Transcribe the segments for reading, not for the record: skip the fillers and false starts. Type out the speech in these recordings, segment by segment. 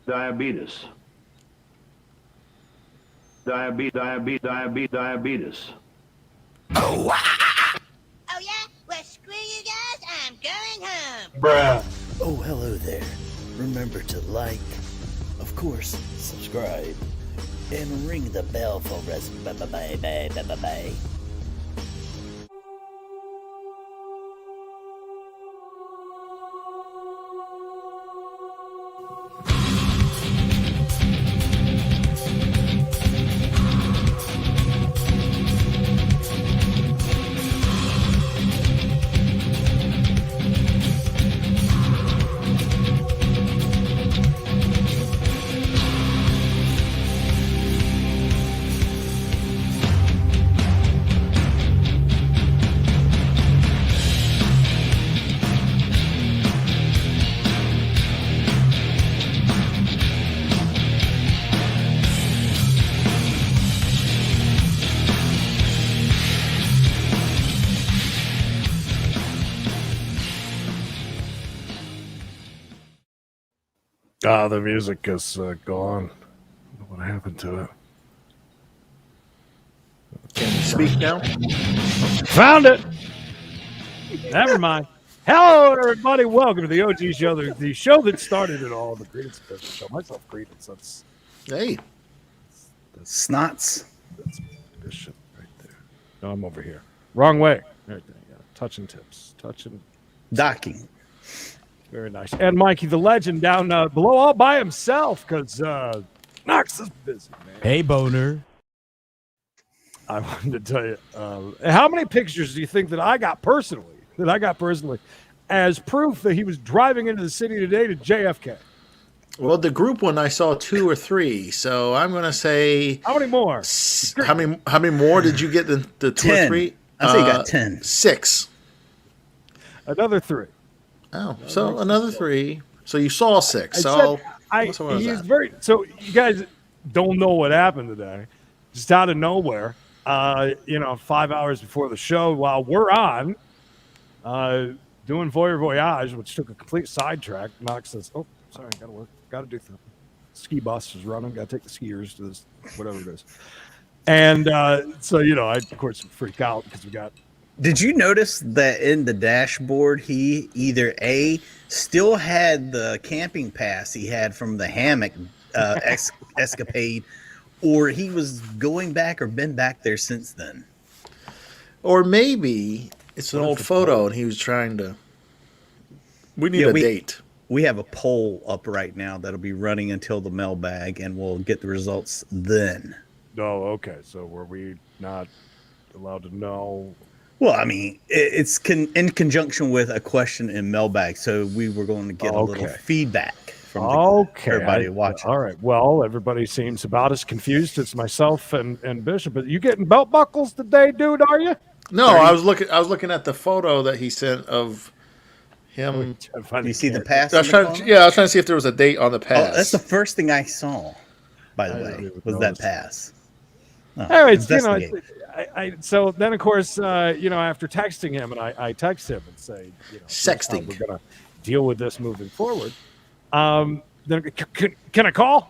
Diabetes. Diabetes. Oh yeah? Well, screw you guys. I'm going home. Bruh. Oh, hello there. Remember to like, of course, subscribe, and ring the bell for us. Bye. The music is gone. I don't know what happened to it. Can you speak now? Found it. Never mind. Hello, everybody. Welcome to the OG show, the show that started it all, the Creedence show. Myself, Creedence. That's Snots. Bishop right there. No, I'm over here. Wrong way. Right there. Yeah. Touching tips. Docking. Very nice. And Mikey, the legend, down below all by himself because Knox is busy, man. Hey, Boner. I wanted to tell you, how many pictures do you think that I got personally, as proof that he was driving into the city today to JFK? Well, the group one I saw 2 or 3, so I'm going to say. How many more? How many more did you get? The 2 or 3? I say you got 10. 6. Another 3. Oh, so another 3. So you saw 6. So he's very. So you guys don't know what happened today, just out of nowhere. 5 hours before the show, while we're on, doing Voyeur Voyage, which took a complete sidetrack. Knox says, "Oh, sorry, gotta work, gotta do something. Ski bus is running, gotta take the skiers to this, whatever it is." And so I of course freak out because we got. Did you notice that in the dashboard, he either still had the camping pass he had from the hammock escapade, or he was going back or been back there since then? Or maybe it's an old photo and he was trying to. We need a date. We have a poll up right now that'll be running until the mailbag, and we'll get the results then. Oh, okay. So were we not allowed to know? Well, I mean, it's in conjunction with a question in mailbag, so we were going to get a little feedback from everybody watching. All right. Well, everybody seems about as confused as myself and Bishop. Are you getting belt buckles today, dude? Are you? No, I was looking at the photo that he sent of him. You see the pass? I was trying to see if there was a date on the pass. Oh, that's the first thing I saw, by the way, was that pass. Anyways, so then of course, after texting him, and I text him and say, sexting, we're gonna deal with this moving forward. Then can I call?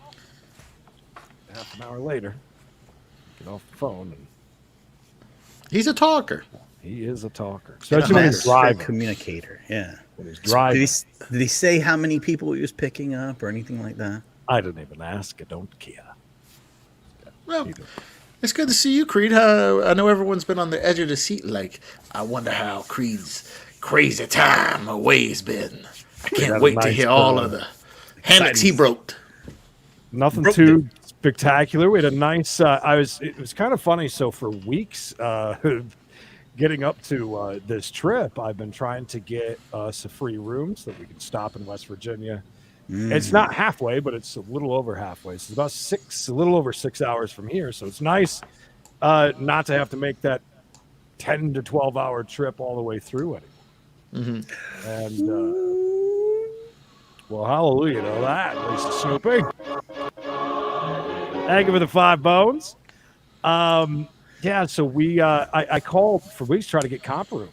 Half an hour later, get off the phone, and he's a talker. He is a talker, especially when he's driving. Communicator, yeah. When he's driving. Did he say how many people he was picking up or anything like that? I didn't even ask. I don't care. Well, it's good to see you, Creed. I know everyone's been on the edge of the seat like, I wonder how Creed's crazy time away has been. I can't wait to hear all of the hammocks he broke. Nothing too spectacular. We had a nice, it was kind of funny. So for weeks, getting up to this trip, I've been trying to get us a free room so that we can stop in West Virginia. It's not halfway, but it's a little over halfway. So it's about a little over 6 hours from here. So it's nice not to have to make that 10 to 12 hour trip all the way through anymore. Mm-hmm. And well, hallelujah to that, Lisa Snoopy. Thank you for the 5 bones. So I called for weeks to try to get comp room.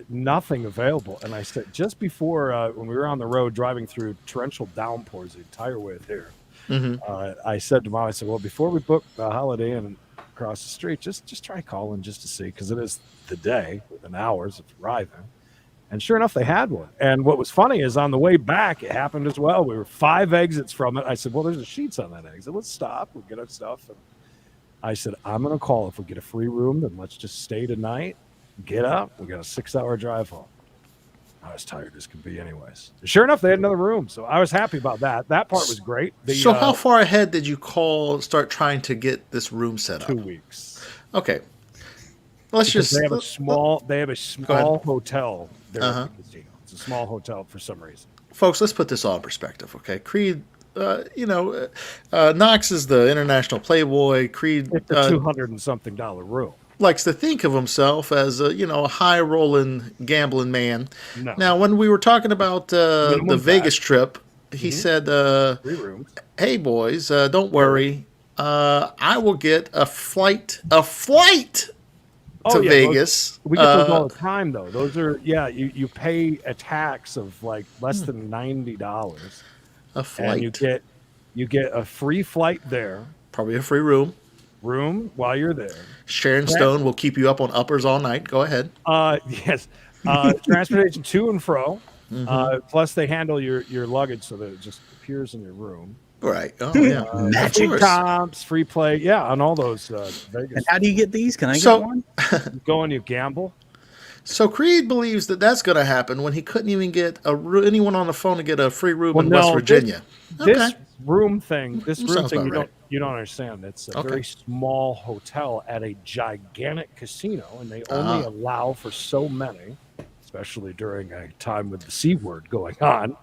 Nothing available. And I said, just before when we were on the road driving through torrential downpours the entire way there, I said to Mom, I said, well, before we book the Holiday Inn across the street, just try calling just to see, because it is the day within hours of arriving. And sure enough, they had one. And what was funny is on the way back, it happened as well. We were 5 exits from it. I said, well, there's a sheets on that exit. Let's stop. We'll get our stuff. And I said, I'm going to call. If we get a free room, then let's just stay tonight. Get up. We got a 6-hour drive home. I was tired as could be anyways. Sure enough, they had another room. So I was happy about that. That part was great. So how far ahead did you start trying to get this room set up? 2 weeks. Okay. They have a small hotel there at the casino. It's a small hotel for some reason. Folks, let's put this all in perspective, okay? Creed, Knox is the international playboy. Creed, it's a $200 and something room. Likes to think of himself as a high rolling gambling man. No. Now, when we were talking about the Vegas trip, he said, 3 rooms. Hey boys, don't worry. I will get a flight to Vegas. We get those all the time, though. Those are, you pay a tax of like less than $90. A flight. And you get a free flight there. Probably a free room While you're there. Sharon Stone will keep you up on uppers all night. Go ahead. Yes. Transportation to and fro. Plus, they handle your luggage so that it just appears in your room. Right. Oh, yeah. Magic comps, free play. Yeah, on all those Vegas. And how do you get these? Can I get one? You go and you gamble. So Creed believes that that's going to happen when he couldn't even get anyone on the phone to get a free room in West Virginia. This room thing, you don't understand. It's a very small hotel at a gigantic casino, and they only allow for so many, especially during a time with the C word going on,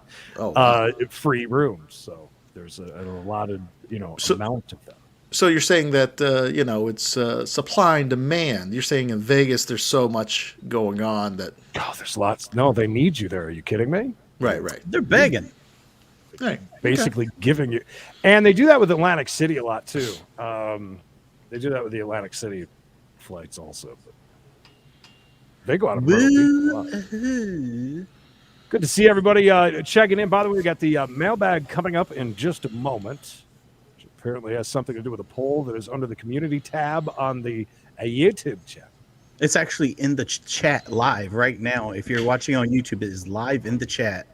free rooms. So there's a allotted, amount of them. So you're saying that, it's supply and demand. You're saying in Vegas there's so much going on that... Oh, there's lots. No, they need you there. Are you kidding me? Right. They're begging. Right. Basically giving you... And they do that with Atlantic City a lot, too. They do that with the Atlantic City flights also. But they go out of Good to see everybody checking in. By the way, we got the mailbag coming up in just a moment. Apparently has something to do with a poll that is under the community tab on the YouTube chat. It's actually in the chat live right now. If you're watching on YouTube, it is live in the chat.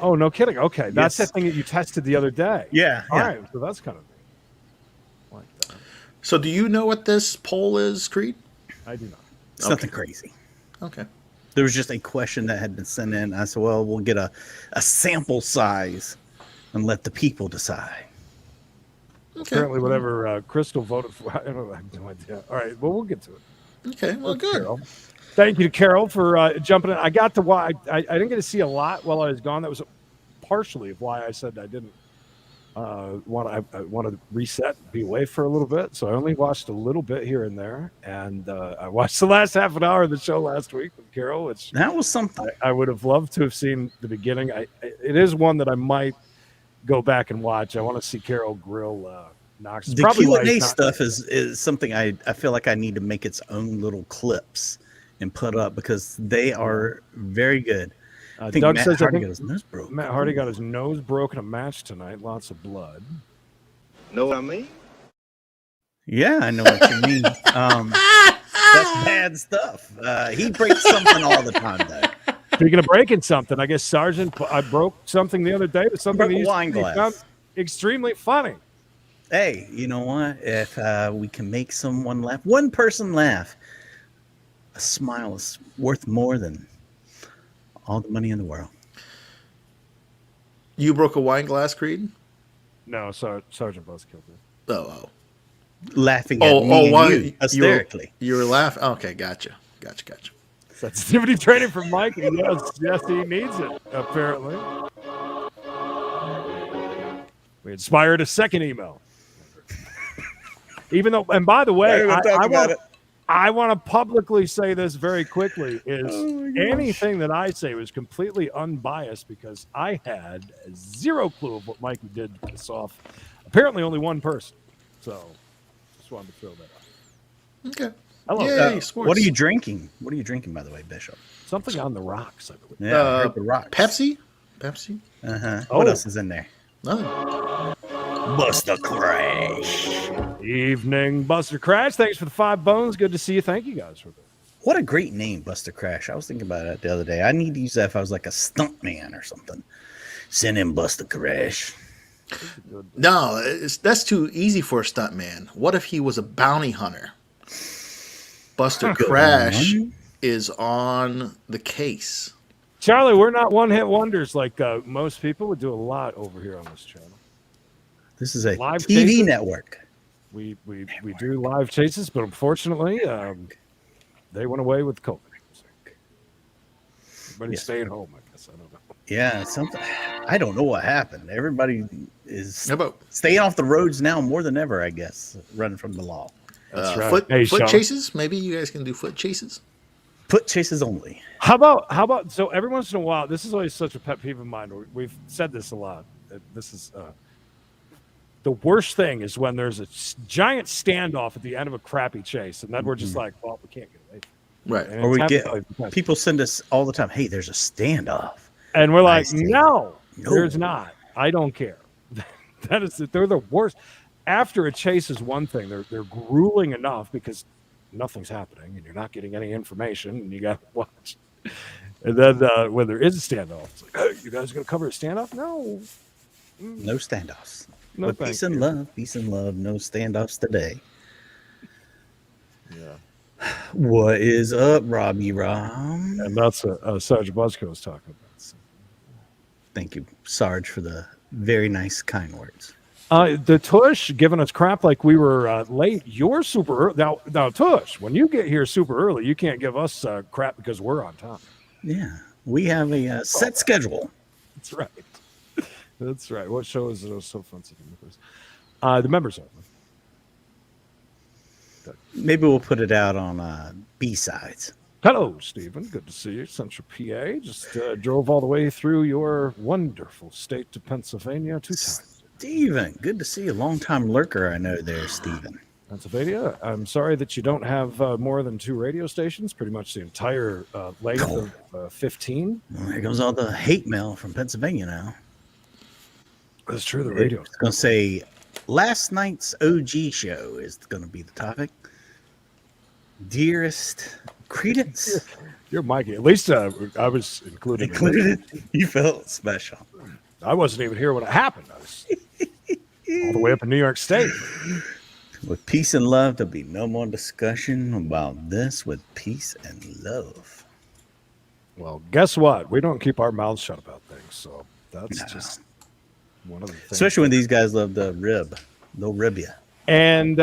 Oh, no kidding. Okay. That's that thing that you tested the other day. Yeah. All right. So that's kind of neat. Like that. So do you know what this poll is, Creed? I do not. It's nothing crazy. Okay. There was just a question that had been sent in. I said, well, we'll get a sample size and let the people decide. Okay. Apparently, whatever Crystal voted for, I have no idea. All right, well, we'll get to it. Okay, well, good. Carol. Thank you to Carol for jumping in. I got to why I didn't get to see a lot while I was gone. That was partially of why I said I didn't want to reset and be away for a little bit. So I only watched a little bit here and there, and I watched the last half an hour of the show last week with Carol, which that was something. I would have loved to have seen the beginning. It is one that I might go back and watch. I want to see Carol grill Knox. The Q&A stuff is something I feel like I need to make its own little clips and put up because they are very good. I think Doug Matt says Hardy got his nose broken. Matt Hardy got his nose broken in a match tonight. Lots of blood. Know what I mean? Yeah, I know what you mean. That's bad stuff. He breaks something all the time, though. Speaking of breaking something, I guess Sergeant, I broke something the other day. Something a wine glass. Extremely funny. Hey, you know what? If we can make someone laugh, one person laugh, a smile is worth more than all the money in the world. You broke a wine glass, Creed? No, Sergeant Buzzkill did. Oh. Laughing at me and you, hysterically. You were laughing? Okay, gotcha. Sensitivity training from Mikey. Yes, he needs it, apparently. We inspired a second email. Even though, and by the way, I want to publicly say this very quickly, is anything that I say was completely unbiased because I had zero clue of what Mikey did to piss off apparently only one person. So just wanted to throw that out. Okay. Hello. Yay, sports. What are you drinking? What are you drinking, by the way, Bishop? Something on the rocks, I believe. Yeah, I heard the rocks. Pepsi. What Oh. else is in there? Nothing. Buster Crash. Evening, Buster Crash. Thanks for the 5 bones. Good to see you. Thank you guys for that. What a great name, Buster Crash. I was thinking about that the other day. I need to use that if I was like a stunt man or something. Send him Buster Crash. No, that's too easy for a stunt man. What if he was a bounty hunter? Buster Crash is on the case. Charlie, we're not one-hit wonders like most people. We do a lot over here on this channel. This is a Live TV chases. network. We do live chases, but unfortunately, they went away with COVID. Everybody's staying home, I guess. I don't know. Yeah, something. I don't know what happened. Everybody is How about staying off the roads now more than ever, I guess, running from the law. That's right. foot Hey, Sean. chases? Maybe you guys can do foot chases. Foot chases only. How about so every once in a while, this is always such a pet peeve of mine. We've said this a lot. This is the worst thing is when there's a giant standoff at the end of a crappy chase, and then we're just like, well, we can't get away from it. Right. And Or we it's get happened all the time. people send us all the time. Hey, there's a standoff. And we're like, see. no, No. there's not. I don't care. They're the worst. After a chase is one thing. They're grueling enough because nothing's happening and you're not getting any information and you got to watch. And then when there is a standoff, it's like, hey, you guys going to cover a standoff? No. No standoffs. No, But thank peace and you. love, peace and love. No standoffs today. Yeah. What is up, Robbie Rom? And that's Sergeant Buzzco was talking about. So. Thank you, Sarge, for the very nice, kind words. The Tush giving us crap like we were late. You're super early. Now, Tush, when you get here super early, you can't give us crap because we're on time. Yeah, we have a set schedule. That's right. That's right. What show is it so offensive? The members only. Maybe we'll put it out on B-sides. Hello, Stephen. Good to see you. Central PA. Just drove all the way through your wonderful state to Pennsylvania 2 times. Steven, good to see you. Long-time lurker, I know there, Steven. Pennsylvania. I'm sorry that you don't have more than 2 radio stations, pretty much the entire length of 15. Well, there goes all the hate mail from Pennsylvania now. That's true, the radio. It's going to say, last night's OG show is going to be the topic. Dearest Creedence. You're Mikey. At least I was included. Included. You felt special. I wasn't even here when it happened. I was all the way up in New York State. With peace and love, there'll be no more discussion about this with peace and love. Well, guess what? We don't keep our mouths shut about things, so that's just one of the things. Especially when these guys love the rib. They'll rib you. And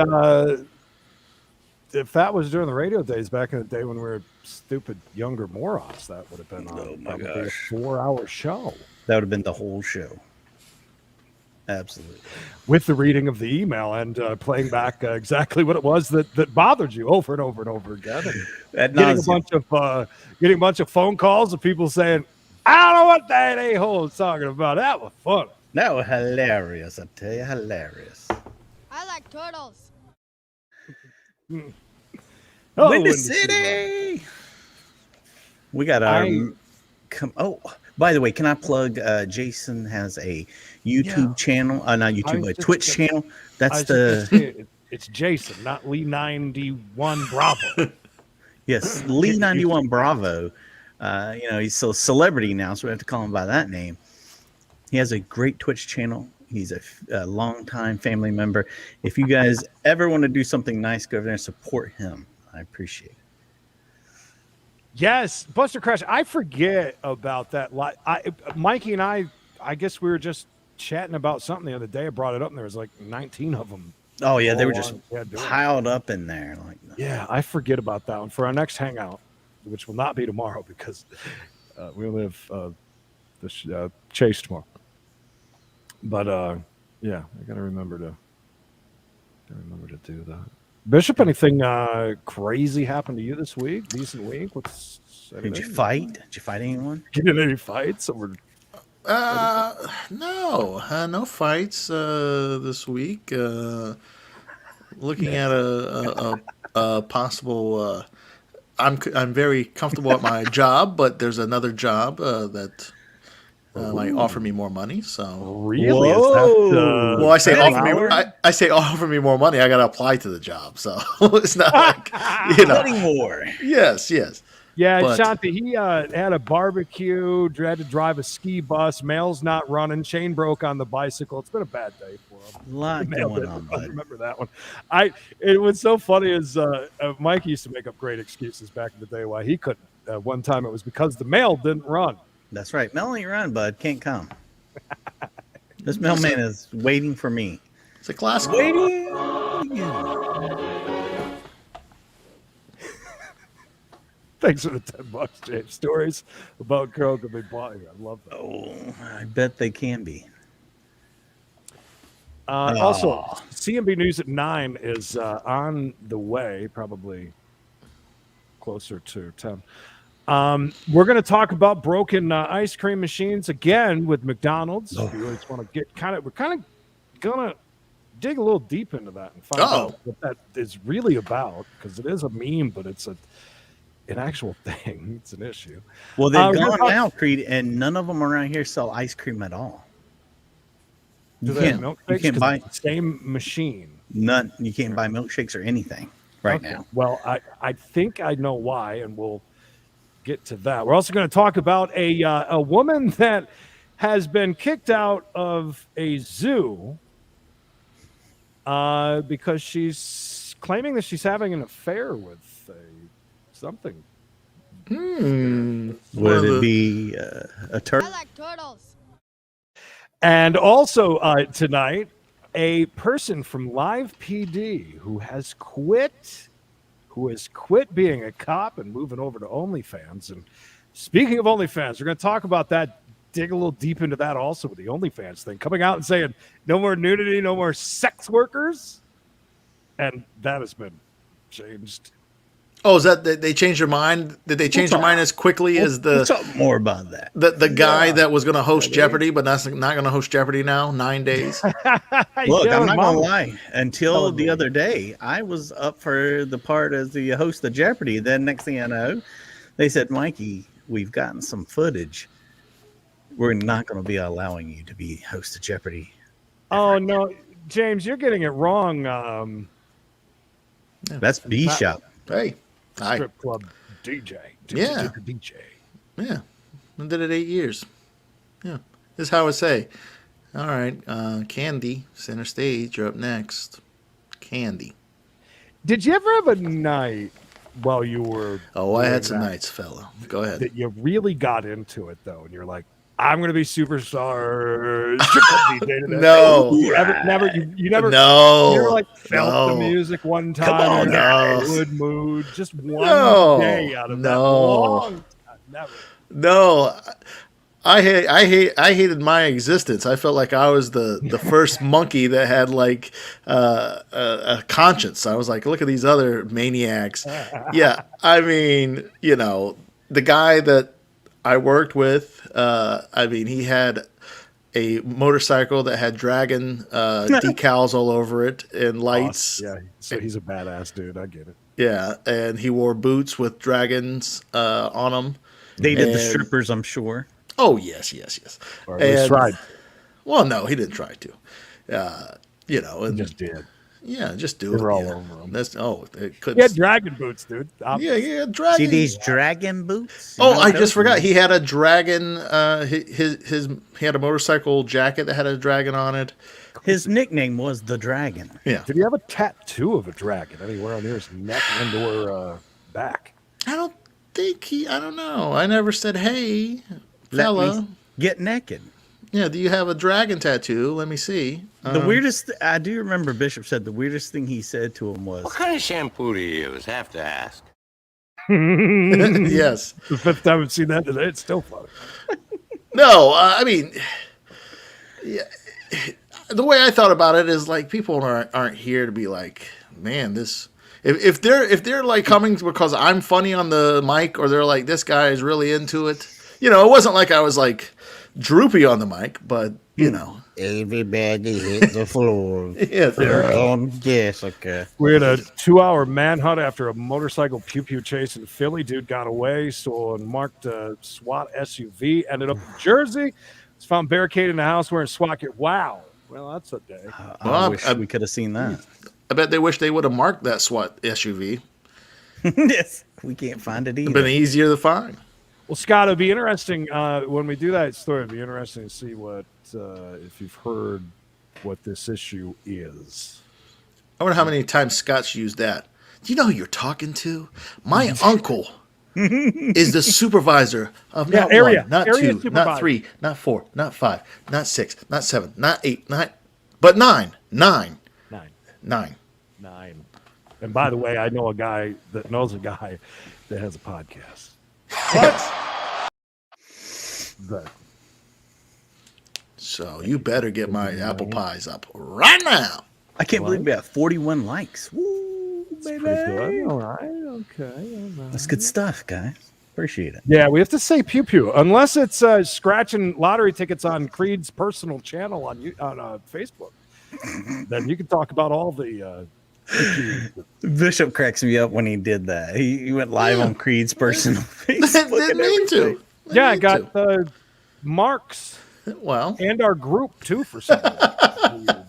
if that was during the radio days back in the day when we were stupid younger morons, that would have been probably a 4-hour show. That would have been the whole show. Absolutely. With the reading of the email and playing back exactly what it was that bothered you over and over and over again. And getting a bunch of phone calls of people saying, I don't know what that a-hole is talking about. That was funny. That was hilarious, I tell you, hilarious. I like turtles. Hello, Windy Windy City. We got our by the way, can I plug Jason has a YouTube channel, not YouTube, a Twitch channel. That's it's Jason, not Lee 91 Bravo. Yes, Lee 91 Bravo. He's a celebrity now, so we have to call him by that name. He has a great Twitch channel. He's a longtime family member. If you guys ever want to do something nice, go over there and support him. I appreciate it. Yes, Buster Crash. I forget about that. Mikey and I guess we were just chatting about something the other day. I brought it up, and there was like 19 of them. Oh yeah, they were just piled up in there. Yeah, I forget about that one for our next hangout, which will not be tomorrow because we only have the chase tomorrow. But yeah, I gotta remember to do that. Bishop, anything crazy happened to you this week? Decent week? Did you fight? Did you fight anyone? Get in any fights? Or... No fights this week. Looking at a possible. I'm very comfortable at my job, but there's another job that might offer me more money. So Really? Is that, well, I say Billy offer me. Howard? I say offer me more money. I got to apply to the job, so it's not like Bidding war. Yes. Yeah, But- Shanti, he had a barbecue, had to drive a ski bus, mail's not running, chain broke on the bicycle. It's been a bad day for him. A lot Mail going didn't on, run. bud. Remember that one. It was so funny is Mikey used to make up great excuses back in the day why he couldn't. One time it was because the mail didn't run. That's right. Mail ain't run, bud. Can't come. This mailman is waiting for me. It's a classic. Thanks for the $10, James. Stories about girls that they bought you. I love that. Oh, I bet they can be. Also, CMB News at 9 is on the way, probably closer to 10. We're going to talk about broken ice cream machines again with McDonald's. If you always want to get we're kind of going to dig a little deep into that and find out what that is really about, because it is a meme, but it's an actual thing. It's an issue. Well, they've gone now, Creed, and none of them around here sell ice cream at all. Do they have milkshakes? You can't 'Cause buy it's the same machine. none. You can't buy milkshakes or anything right Okay. now. Well, I think I know why, and we'll get to that. We're also going to talk about a woman that has been kicked out of a zoo because she's claiming that she's having an affair with something. Would it be a turtle? I like turtles. And also tonight, a person from Live PD who has quit being a cop and moving over to OnlyFans. And speaking of OnlyFans, we're going to talk about that, dig a little deep into that also with the OnlyFans thing, coming out and saying no more nudity, no more sex workers. And that has been changed. Oh, is that they changed their mind? Did they change their mind as quickly as We'll talk more about that. the guy that was going to host Jeopardy, but that's not going to host Jeopardy now? 9 days. Look, Yeah, I'm not Mama. gonna lie. Until the other day, I was up for the part as the host of Jeopardy. Then next thing I know, they said, "Mikey, we've gotten some footage. We're not going to be allowing you to be host of Jeopardy." Oh, no, James, you're getting it wrong. That's B Shop. Hey, hi. Strip club DJ. Yeah. DJ. Yeah, I did it 8 years. Yeah, this is how I say. All right, Candy, center stage. You're up next. Candy. Did you ever have a night while you were Oh, I had doing some that nights, fella. Go ahead. that you really got into it though, and you're like, I'm gonna be superstar strip club DJ today? No. You never you never No. like felt the No. music one time. Come on, you're in a no. good mood, just one No. day out of that No. long time. Never. No, I hated my existence. I felt like I was the first monkey that had like a conscience. I was like, look at these other maniacs. Yeah, I mean, the guy that I worked with, he had a motorcycle that had dragon decals all over it and lights. Yeah, so he's a badass dude. I get it. Yeah, and he wore boots with dragons on them. They did the And- strippers, I'm sure. Oh yes. Or at least tried. Well, no, he didn't try to. And Just did. yeah, just do They it. were all yeah. over him. It couldn't. He had dragon boots, dude. yeah, dragon. See these dragon boots? Oh, I just forgot. He had a dragon. He had a motorcycle jacket that had a dragon on it. His nickname was the Dragon. Yeah, Did he have a tattoo of a dragon anywhere on his neck and or back? I don't think he. I don't know. I never said, "Hey, Let fella." me get naked. Yeah, do you have a dragon tattoo? Let me see. The weirdest, I do remember Bishop said the weirdest thing he said to him was, What kind of shampoo do you use? Have to ask. Yes. The fifth time I've seen that today, it's still funny. No, yeah, the way I thought about it is like people aren't here to be like, man, this. If they're like coming because I'm funny on the mic, or they're like, this guy is really into it. It wasn't like I was like droopy on the mic, but You know. Everybody hit the floor. Yeah, there. Yes, okay. We had a 2-hour manhunt after a motorcycle pew-pew chase in Philly. Dude got away, stole and marked a SWAT SUV, ended up in Jersey. Was found barricaded in the house wearing SWAT gear. Wow. Well, that's a day. I wish we could have seen that. I bet they wish they would have marked that SWAT SUV. Yes, we can't find it either. It'd been easier to find. Well, Scott, it'd be interesting when we do that story. It'd be interesting to see what if you've heard what this issue is. I wonder how many times Scott's used that. Do you know who you're talking to? My uncle is the supervisor of not area, one, not area two, supervisor. not three, not four, not five, not six, not seven, not eight, but nine. Nine. Nine. And by the way, I know a guy that knows a guy that has a podcast. What? But So you better get my apple pies up right now. I can't believe we got 41 likes. Woo, baby. pretty good. All right. Okay. All right. That's good stuff, guys. Appreciate it. Yeah, we have to say pew pew unless it's scratching lottery tickets on Creed's personal channel on Facebook. Then you can talk about all the. Bishop cracks me up when he did that. He went live on Creed's personal Facebook. Didn't mean to. Yeah, I got marks. Well, and our group too for some reason.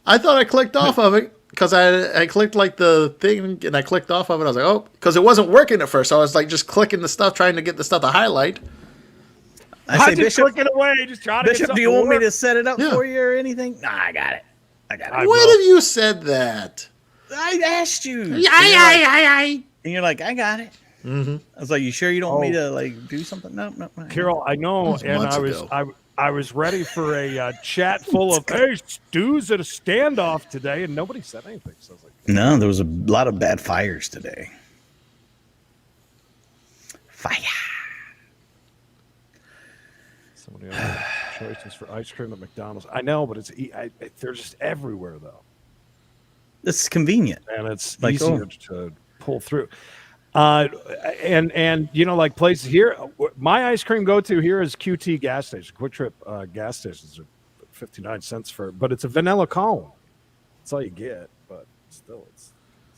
I thought I clicked off of it because I clicked like the thing and I clicked off of it. I was like, oh, because it wasn't working at first. So I was like just clicking the stuff, trying to get the stuff to highlight. I say, just Bishop, click it away. Just try to Bishop, get do you want me work. to set it up Yeah. for you or anything? Nah, I got it. When have you said that? I asked you. Aye. And you're like, I got it. Mm-hmm. I was like, you sure you don't want me to like do something? No. Carol, I know, was and months I was ago. I was ready for a chat full of hey, Stu's at a standoff today, and nobody said anything. So I was like, No, there was a lot of bad fires today. Fire. somebody else choices for ice cream at McDonald's. I know, but they're just everywhere though, This is convenient. and it's Like, easier to pull through. And you know, like places here, my ice cream go to here is QT gas station. Quick Trip gas stations are 59 cents but it's a vanilla cone. That's all you get, but still, it's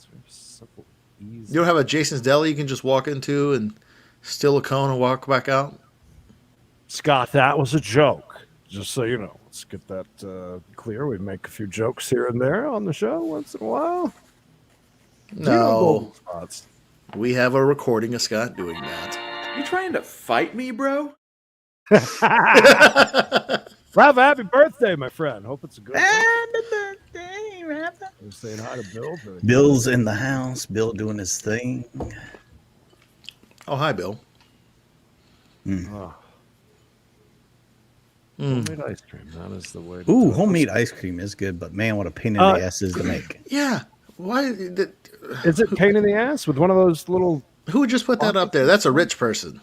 very simple, easy. You don't have a Jason's Deli you can just walk into and steal a cone and walk back out? Scott, that was a joke. Just so you know, let's get that clear. We make a few jokes here and there on the show once in a while. No. Spots. We have a recording of Scott doing that. You trying to fight me, bro? Have a happy birthday, my friend. Hope it's a good one. Happy birthday, Rafa. I'm saying hi to Bill. Bill's in the house. Bill doing his thing. Oh, hi, Bill. Oh. Homemade ice cream. That is the way to Ooh, do it. homemade ice cream is good, but man, what a pain in the ass is to make. Yeah. Why? Is it pain in the ass with one of those little? Who would just put that up there? That's a rich person.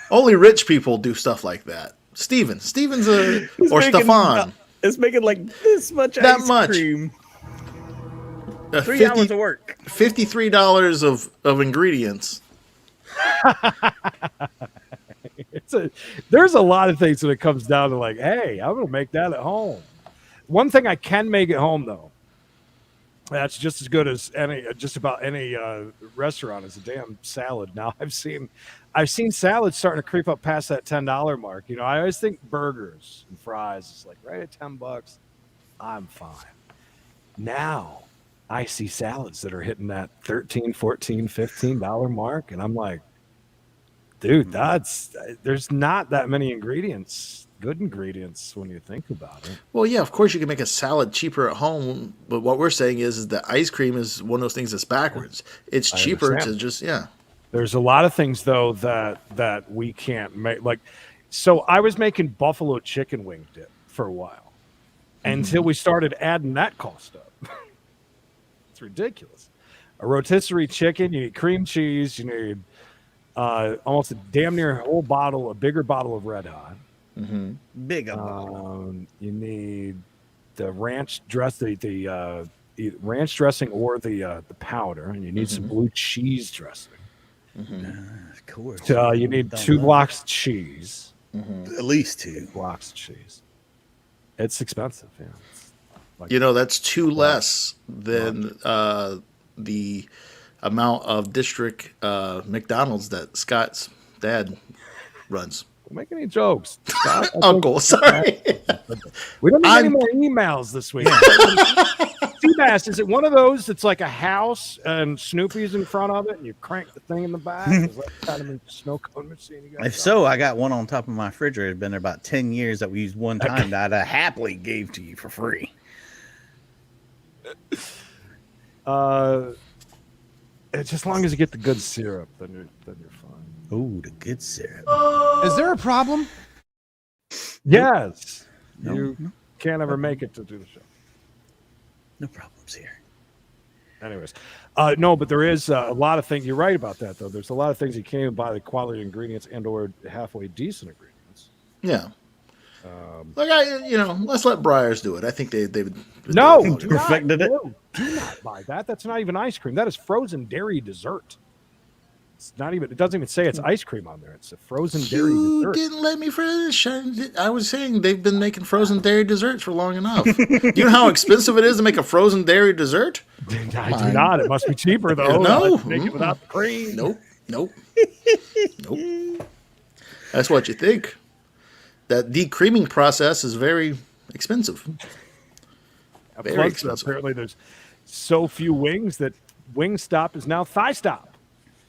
Only rich people do stuff like that. Steven's or Stefan. It's making like this much That ice much. cream. 3 hours of work. $53 of ingredients. There's a lot of things when it comes down to like, hey, I'm gonna make that at home. One thing I can make at home though, that's just as good as just about any restaurant is a damn salad. Now I've seen salads starting to creep up past that $10 mark. You know, I always think burgers and fries is like right at $10. I'm fine. Now I see salads that are hitting that $13, $14, $15 mark, and I'm like, dude, there's not that many good ingredients when you think about it. Well, yeah, of course you can make a salad cheaper at home, but what we're saying is that ice cream is one of those things that's backwards. It's cheaper to just, There's a lot of things though that we can't make. Like, so I was making buffalo chicken wing dip for a while until we started adding that cost up. It's ridiculous. A rotisserie chicken, you need cream cheese, you need almost a damn near whole bottle, a bigger bottle of Red Hot. Big up. You need the ranch dress, the ranch dressing or the powder, and you need some blue cheese dressing. Of course. You need 2 blocks of cheese. At least 2 blocks of cheese. It's expensive. Yeah. It's like, That's 2 less than the amount of district McDonald's that Scott's dad runs. don't make any jokes. Scott, Uncle, sorry. We don't need any more emails this week. Seabass, is it one of those that's like a house and Snoopy's in front of it and you crank the thing in the back? Is that kind of a snow cone machine you got? If so, I got one on top of my refrigerator. It's been there about 10 years that we used one time that I happily gave to you for free. It's as long as you get the good syrup, then you're fine. Oh, the good syrup. Is there a problem? Yes. No, You can't ever make it to do the show. No problems here. Anyways, no, but there is a lot of things. You're right about that, though. There's a lot of things you can't even buy the quality ingredients and/or halfway decent ingredients. Yeah. Let's let Breyers do it. I think they've No, Perfected it. Do not buy that. That's not even ice cream. That is frozen dairy dessert. It's not even. It doesn't even say it's ice cream on there. It's a frozen dairy You dessert. didn't let me finish. I was saying they've been making frozen dairy desserts for long enough. Do you know how expensive it is to make a frozen dairy dessert? I do not. It must be cheaper though. No. Make it without the cream. Nope. That's what you think. That decreaming process is very expensive. Very Plus, expensive. apparently, there's so few wings that Wingstop is now Thigh Stop.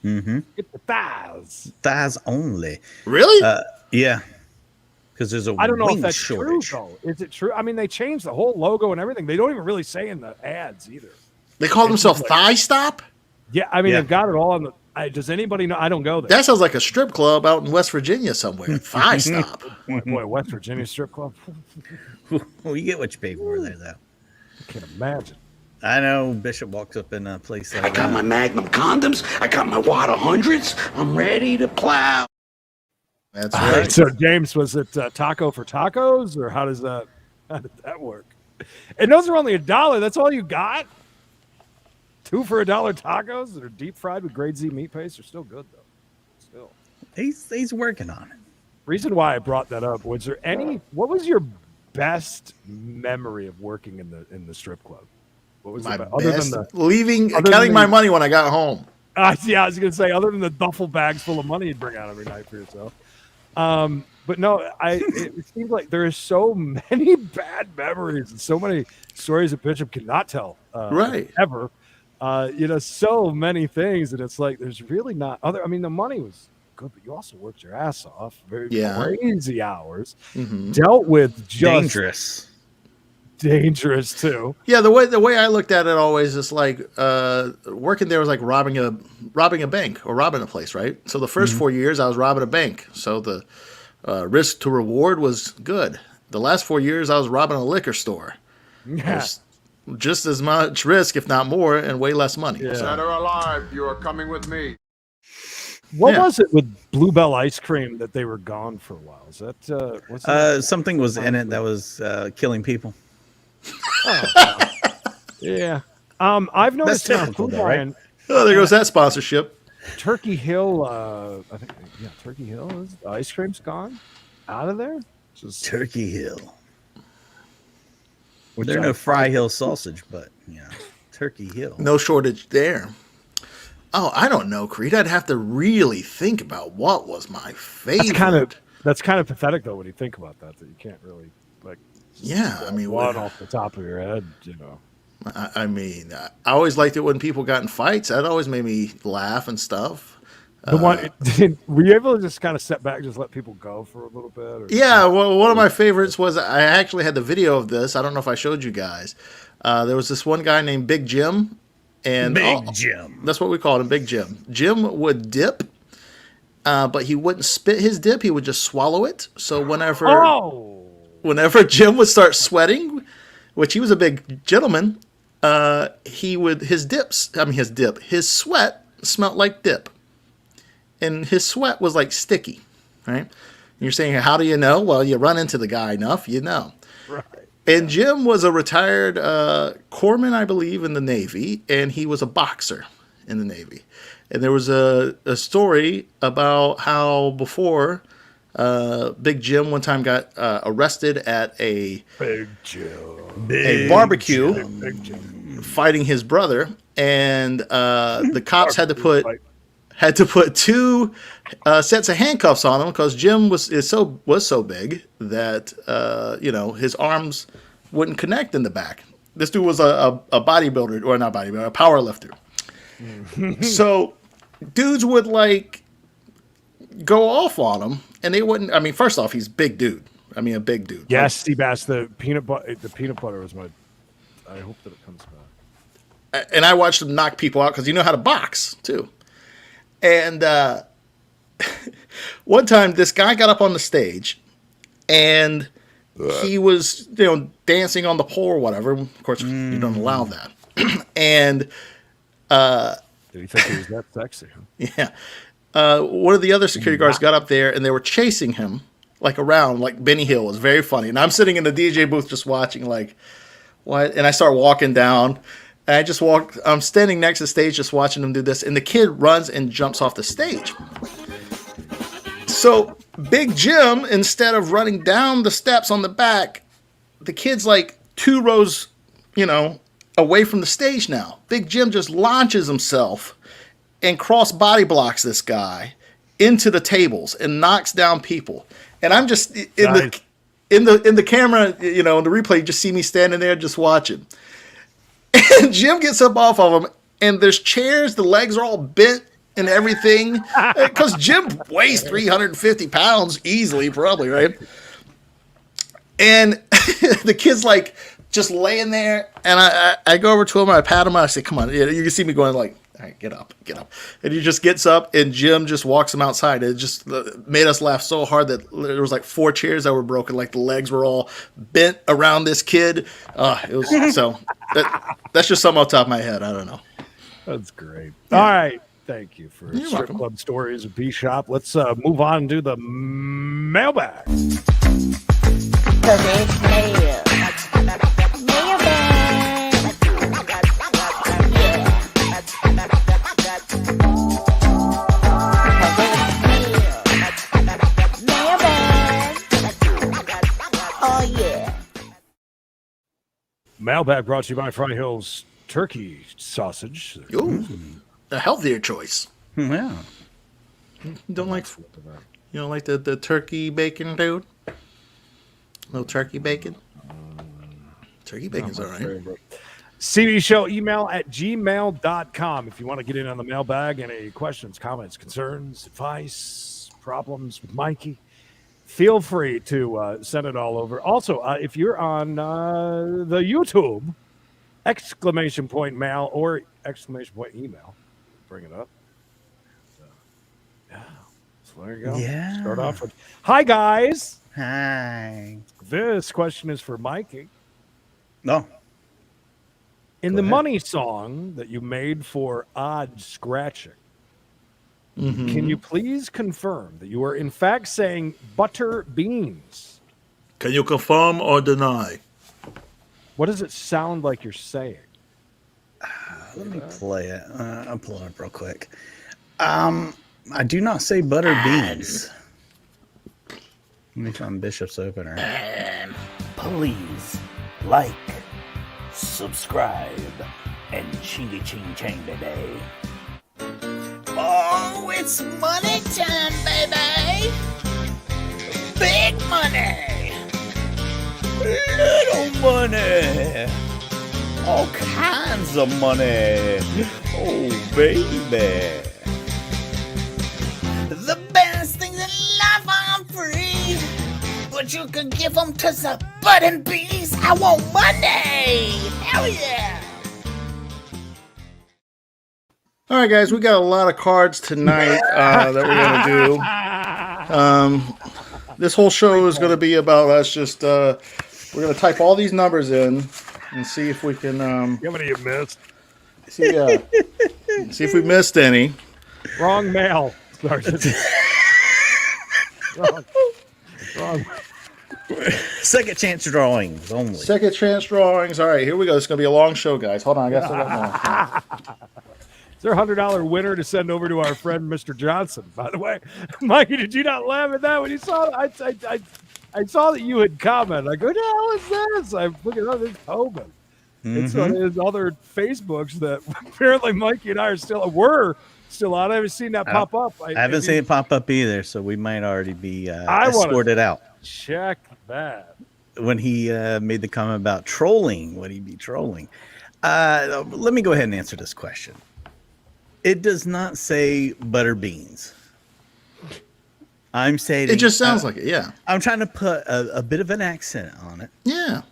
Mm-hmm. Get the thighs. Thighs only. Really? Yeah. Because there's a I don't know wing if that's shortage. true, though. Is it true? I mean, they changed the whole logo and everything. They don't even really say in the ads either. They call themselves like- Thigh Stop? Yeah, I mean, Yeah. they've got it all on the. Does anybody know? I don't go there. That sounds like a strip club out in West Virginia somewhere. Thigh Stop. Boy, West Virginia strip club. Well, you get what you pay for there, though. I can't imagine. I know Bishop walks up in a place like I got my Magnum condoms. I got my Water hundreds. I'm ready to plow. That's All right. right, so James, was it taco for tacos, or how did that work? And those are only $1. That's all you got? 2 for $1 tacos that are deep fried with grade Z meat paste are still good though. Still. He's working on it. Reason why I brought that up, was there any? What was your best memory of working in the strip club? What was My the best, other than counting my money when I got home. yeah, I was gonna say other than the duffel bags full of money you'd bring out every night for yourself. But no, it seems like there are so many bad memories and so many stories that Bishop cannot tell Right. ever. So many things, and it's like there's really not other. I mean, the money was good, but you also worked your ass off, very crazy hours, dealt with just dangerous too. Yeah, the way I looked at it always is like working there was like robbing a bank or robbing a place, right? So the first 4 years I was robbing a bank, so the risk to reward was good. The last 4 years I was robbing a liquor store. Yeah. Just as much risk, if not more, and way less money. Yeah. So- Dead or alive, you are coming with me. What Yeah. was it with Bluebell ice cream that they were gone for a while? Is that what's that? Something was in it that was killing people. Yeah. I've noticed That's in our typical, Food though, right? Lion, Oh, there goes that sponsorship. Turkey Hill. I think Turkey Hill. The ice cream's gone out of there. Just Turkey Hill. There are no Fry Hill sausage, but Turkey Hill. No shortage there. Oh, I don't know, Creed. I'd have to really think about what was my favorite. that's kind of pathetic though when you think about that you can't really like. Yeah, I mean, one off the top of your head, I mean, I always liked it when people got in fights. That always made me laugh and stuff. The one were you able to just kind of step back, and just let people go for a little bit? Or Yeah, well, one of my favorites was I actually had the video of this. I don't know if I showed you guys. There was this one guy named Big Jim, and Big Jim. That's what we called him, Big Jim. Jim would dip, but he wouldn't spit his dip. He would just swallow it. So whenever Jim would start sweating, which he was a big gentleman, his sweat smelled like dip. And his sweat was like sticky, right? And you're saying, how do you know? Well, you run into the guy enough, you know. Right. And Jim was a retired corpsman, I believe, in the Navy, and he was a boxer in the Navy. And there was a story about how before Big Jim one time got arrested at a barbecue, fighting his brother, and the cops had to put 2 sets of handcuffs on him because Jim was so big that his arms wouldn't connect in the back. This dude was a bodybuilder, or not bodybuilder, a power lifter. So dudes would like go off on him, and they wouldn't. I mean, first off, he's a big dude. I mean, a big dude. Yes, Seabass, the peanut butter was my. I hope that it comes back. And I watched him knock people out because you know how to box too. And one time, this guy got up on the stage, and he was dancing on the pole or whatever. Of course, you don't allow that. And did he think he was that sexy? Yeah. One of the other security guards got up there, and they were chasing him around, like Benny Hill. It was very funny. And I'm sitting in the DJ booth just watching, like, what? And I start walking down, and I'm standing next to the stage just watching them do this, and the kid runs and jumps off the stage. So Big Jim, instead of running down the steps on the back, the kid's like 2 rows, away from the stage now. Big Jim just launches himself and cross body blocks this guy into the tables and knocks down people. And I'm just in the camera, in the replay, you just see me standing there just watching. And Jim gets up off of him, and there's chairs, the legs are all bent and everything. Because Jim weighs 350 pounds easily, probably, right? And the kid's like just laying there, and I go over to him, I pat him, and I say, come on. You can see me going like, all right, get up. And he just gets up, and Jim just walks him outside. It just made us laugh so hard that there was like 4 chairs that were broken. Like the legs were all bent around this kid. It was so that's just something off the top of my head. I don't know. That's great. All right. Thank you for Strip Club Stories of B-Shop. Let's move on and do the mailbag. Mailbag brought to you by Fry Hill's Turkey Sausage. Ooh, a healthier choice. Yeah. You don't like the turkey bacon, dude? No turkey bacon? Turkey bacon's all right. CD Show email at gmail.com. If you want to get in on the mailbag, any questions, comments, concerns, advice, problems with Mikey, feel free to send it all over. Also, if you're on the YouTube, exclamation point mail or exclamation point email, bring it up. Yeah. So there you go. Yeah. Start off with, hi, guys. Hi. This question is for Mikey. No. In the Money song that you made for Odd Scratching, can you please confirm that you are in fact saying butter beans? Can you confirm or deny? What does it sound like you're saying? Let me play it. I'll pull it up real quick. I do not say butter beans. Let me find Bishop's opener. Please like, subscribe, and chingy ching chang baby. Oh, it's money time, baby! Big money! Little money! All kinds of money! Oh, baby! The best things in life are free, but you can give them to the button bees. I want money! Hell yeah! All right, guys, we got a lot of cards tonight that we're going to do. This whole show is going to be about us just, we're going to type all these numbers in and see if we can... How many you missed? See if we missed any. Wrong mail. Wrong. Second chance drawings only. Second chance drawings. All right, here we go. It's going to be a long show, guys. Hold on, I got to there a $100 winner to send over to our friend Mr. Johnson? By the way, Mikey, did you not laugh at that when you saw it? I saw that you had commented. I go, "What the hell is this?" I'm looking at this Hogan. It's on his other Facebooks that apparently Mikey and I were still on. I haven't seen that pop up. I haven't seen it pop up either, so we might already be escorted out. Check that. When he made the comment about trolling, would he be trolling? Let me go ahead and answer this question. It does not say butter beans. I'm saying it just sounds like it. Yeah, I'm trying to put a bit of an accent on it. Yeah,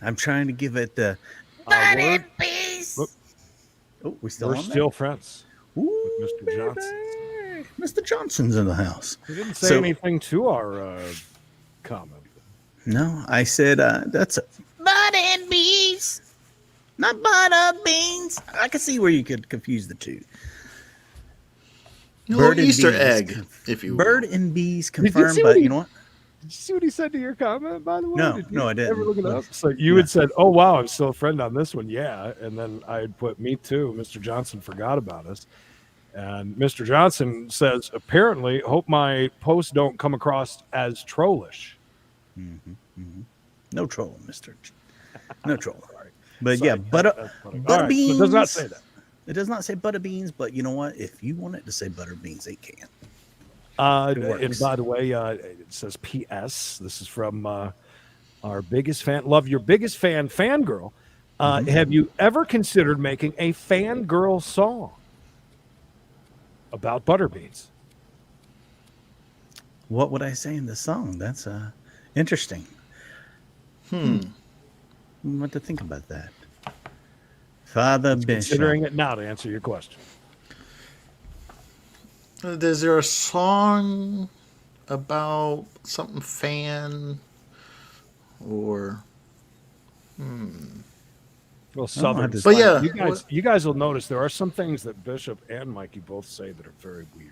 I'm trying to give it the Butter beans. Oh, we're still friends. Ooh, with Mr. baby. Johnson. Mr. Johnson's in the house. He didn't say anything to our comment. No, I said that's Butter beans. not butter beans. I can see where you could confuse the two. a little Easter bees. egg, if you will. Bird and bees confirmed, but you know what? Did you see what he said to your comment, by the way? No, I didn't. Ever look it up? So you had said, "Oh wow, I'm still a friend on this one." Yeah, and then I had put me too. Mr. Johnson forgot about us, and Mr. Johnson says, "Apparently, hope my posts don't come across as trollish." No troll, Mister. No troll. But Sorry, yeah, butter right, beans. so it does not say that. It does not say butter beans, but you know what? If you want it to say butter beans, it can. And by the way, it says P.S. This is from our biggest fan. Love your biggest fan, fangirl. Have you ever considered making a fangirl song about butter beans? What would I say in the song? That's interesting. What to think about that? Father Bishop. Considering it now to answer your question. Is there a song about something fan or? Well, Southern. But yeah, you guys will notice there are some things that Bishop and Mikey both say that are very weird.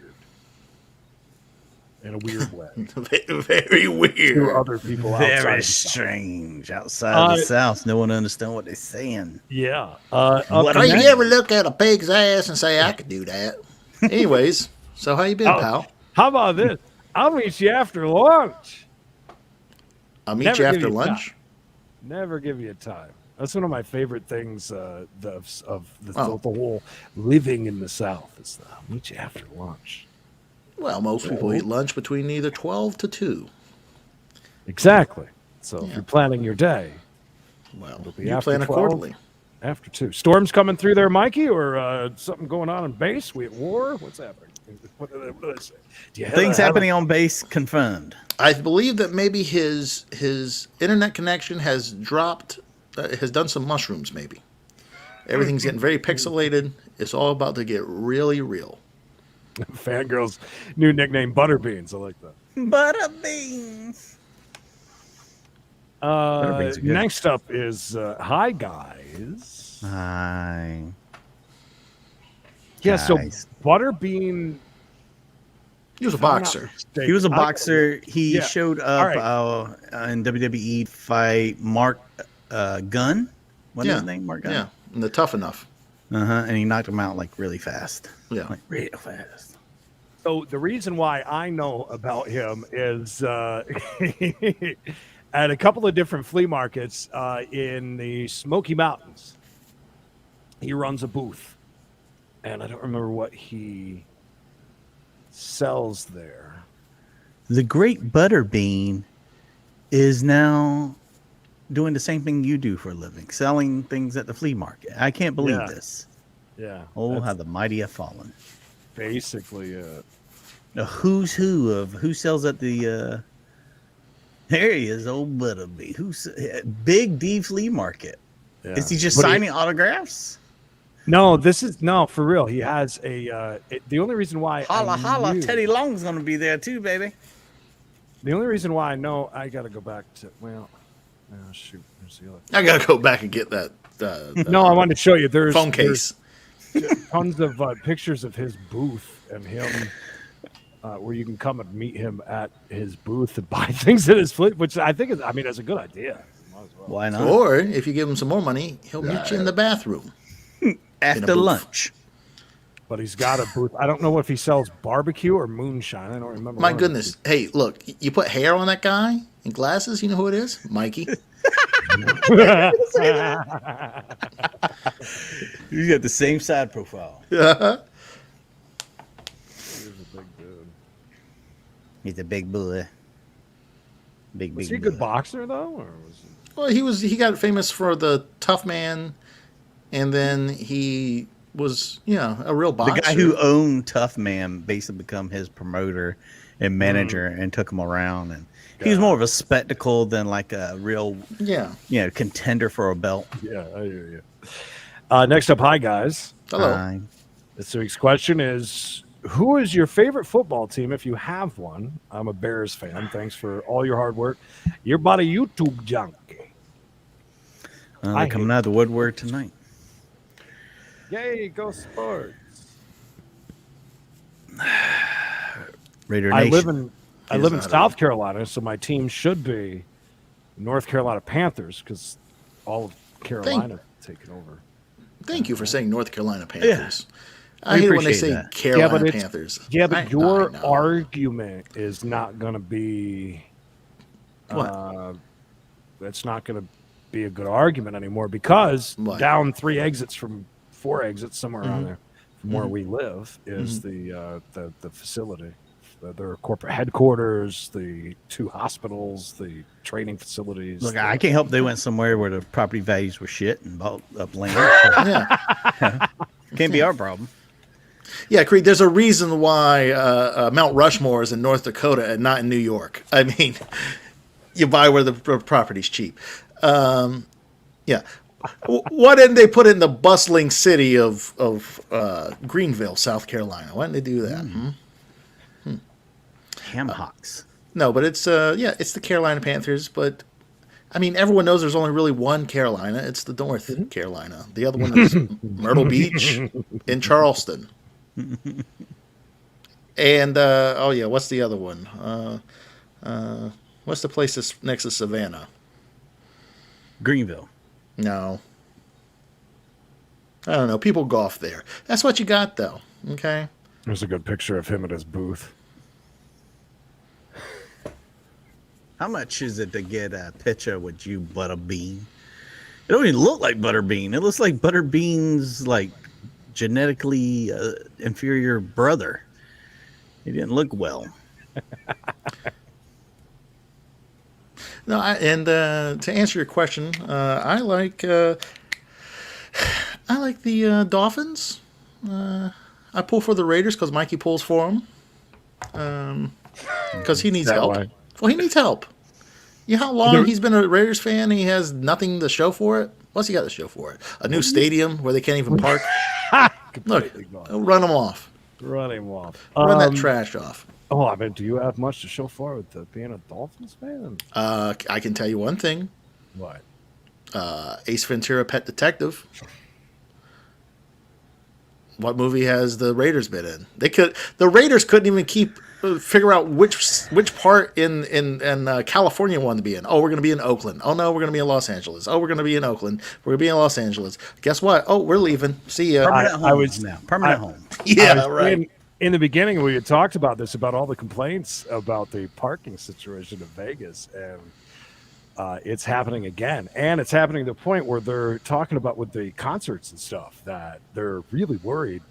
In a weird way. Very weird. To other people outside Very of the South. strange. Outside the South, no one understands what they're saying. Yeah. Hey, you ever look at a pig's ass and say, I could do that? Anyways, so how you been, pal? How about this? I'll meet you after lunch. I'll meet you after lunch? Never give you time. That's one of my favorite things of the whole living in the South is I'll meet you after lunch. Well, most people eat lunch between either 12 to 2. Exactly. So if you're planning your day, well, you plan 12, accordingly. After 2. Storms coming through there, Mikey, or something going on in base? We at war? What's happening? What do they say? Things happening on base confirmed. I believe that maybe his internet connection has dropped, has done some mushrooms maybe. Everything's getting very pixelated. It's all about to get really real. Fangirl's new nickname, Butterbeans. I like that. Butterbeans. Next up is hi guys. Hi. Yeah, so Guys. Butterbean. He was a boxer. He was a boxer. He showed up in WWE fight Mark Gunn. What's his name? Mark Gunn. Yeah, and the Tough Enough. And he knocked him out like really fast. Yeah, like real fast. So the reason why I know about him is at a couple of different flea markets in the Smoky Mountains. He runs a booth, and I don't remember what he sells there. The Great Butterbean is now doing the same thing you do for a living, selling things at the flea market. I can't believe this. Yeah. Oh, how the mighty have fallen. Basically, the who's who of who sells at the there he is, old Butterbean. Who's Big D flea market? Yeah. Is he just signing autographs? No, this is for real. He has a the only reason why holla, Teddy Long's gonna be there too, baby. The only reason why I know I gotta go back to shoot. I gotta go back and get that. No, I wanted to show you. There's phone case. There's tons of pictures of his booth and him, where you can come and meet him at his booth and buy things at his flea, which I think is, that's a good idea. Might as well. Why not? Or if you give him some more money, he'll meet you in the bathroom after lunch. but he's got a booth. I don't know if he sells barbecue or moonshine. I don't remember. My goodness. Hey, look, you put hair on that guy and glasses. You know who it is? Mikey. You got the same side profile. Yeah. He's a big dude. He's a big boy. Was he a good boxer though, or was he... Well, he got famous for the tough man, and then he was, a real boxer. The guy who owned Tough Man basically become his promoter and manager and took him around, and he was more of a spectacle than like a real, contender for a belt. Yeah, I hear you. Next up, hi guys. Hello. Hi. This week's question is: who is your favorite football team if you have one? I'm a Bears fan. Thanks for all your hard work. You're about a YouTube junkie. They're coming out of the woodwork tonight. Yay, go Sports! Raider Nation. I live in South Carolina, so my team should be North Carolina Panthers because all of Carolina taken over. Thank you for saying North Carolina Panthers. Yeah. I hate it when they say that. Carolina Panthers. Yeah, but your argument is not going to be. What? It's not going to be a good argument anymore because down 4 exits somewhere around there from where we live is the facility. Their corporate headquarters, the 2 hospitals, the training facilities. Look, I can't help they went somewhere where the property values were shit and bought up land. Can't be our problem. Yeah, Creed, there's a reason why Mount Rushmore is in North Dakota and not in New York. I mean, you buy where the property's cheap. Yeah. Why didn't they put it in the bustling city of Greenville, South Carolina? Why didn't they do that? Ham hocks. No, but it's the Carolina Panthers. But I mean, everyone knows there's only really one Carolina. It's the North Carolina. The other one is Myrtle Beach in Charleston. And what's the other one? What's the place that's next to Savannah? Greenville. No. I don't know. People golf there. That's what you got, though. Okay. There's a good picture of him at his booth. How much is it to get a picture with you, Butterbean? It don't even look like Butterbean. It looks like Butterbean's like genetically inferior brother. He didn't look well. No, to answer your question, I like the Dolphins. I pull for the Raiders because Mikey pulls for them. Because he needs help. Way. Well, he needs help. You know how long he's been a Raiders fan? And he has nothing to show for it. What's he got to show for it? A new stadium where they can't even park. Look, run them off. Run him off. Run that trash off. Oh, I mean, do you have much to show for with being a Dolphins fan? I can tell you one thing. What? Ace Ventura: Pet Detective. What movie has the Raiders been in? The Raiders couldn't even figure out which part in California wanted to be in. Oh, we're going to be in Oakland. Oh no, we're going to be in Los Angeles. Oh, we're going to be in Oakland. We're going to be in Los Angeles. Guess what? Oh, we're leaving. See ya. Permanent home. Yeah, right. In the beginning, we had talked about this, about all the complaints about the parking situation in Vegas, and it's happening again. And it's happening to the point where they're talking about with the concerts and stuff that they're really worried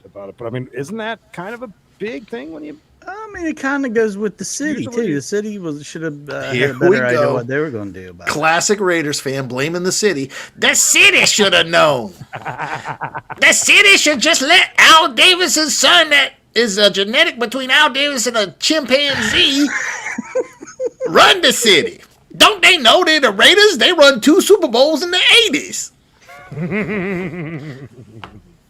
about it. But I mean, isn't that kind of a big thing when you? I mean, it kind of goes with the city too. The city should have had Here a better we idea go. what they were going to do about it. Classic Raiders fan blaming the city. The city should have known. The city should just let Al Davis's son, that is a genetic between Al Davis and a chimpanzee, run the city. Don't they know they're the Raiders? They run 2 Super Bowls in the 80s.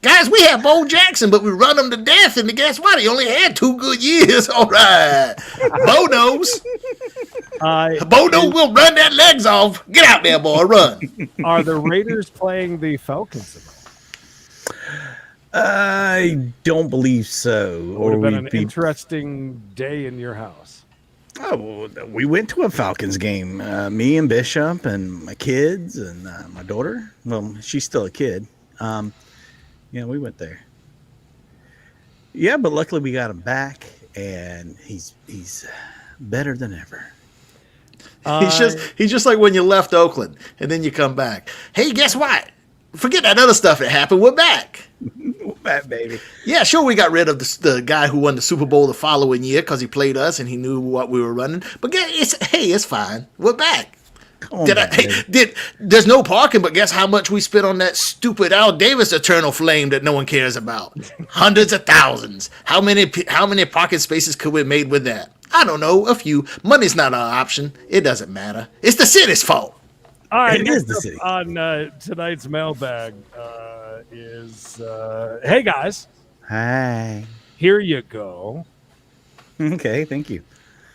Guys, we have Bo Jackson, but we run him to death, and guess what? He only had 2 good years. All right. Bo knows. Bo knows we'll run that legs off. Get out there, boy. Run. Are the Raiders playing the Falcons at all? I don't believe so. It would have been an interesting day in your house. Oh, we went to a Falcons game. Me and Bishop and my kids and my daughter. Well, she's still a kid. Yeah, we went there. Yeah, but luckily we got him back, and he's better than ever. He's just like when you left Oakland and then you come back. Hey, guess what? Forget that other stuff that happened. We're back. We're back, baby. Yeah, sure, we got rid of the guy who won the Super Bowl the following year because he played us and he knew what we were running. But it's fine. We're back. There's no parking, but guess how much we spent on that stupid Al Davis Eternal Flame that no one cares about? Hundreds of thousands. How many parking spaces could we have made with that? I don't know, a few. Money's not an option. It doesn't matter. It's the city's fault. All right, It is the city. on tonight's mailbag is hey guys, Hi. here you go. Okay, thank you.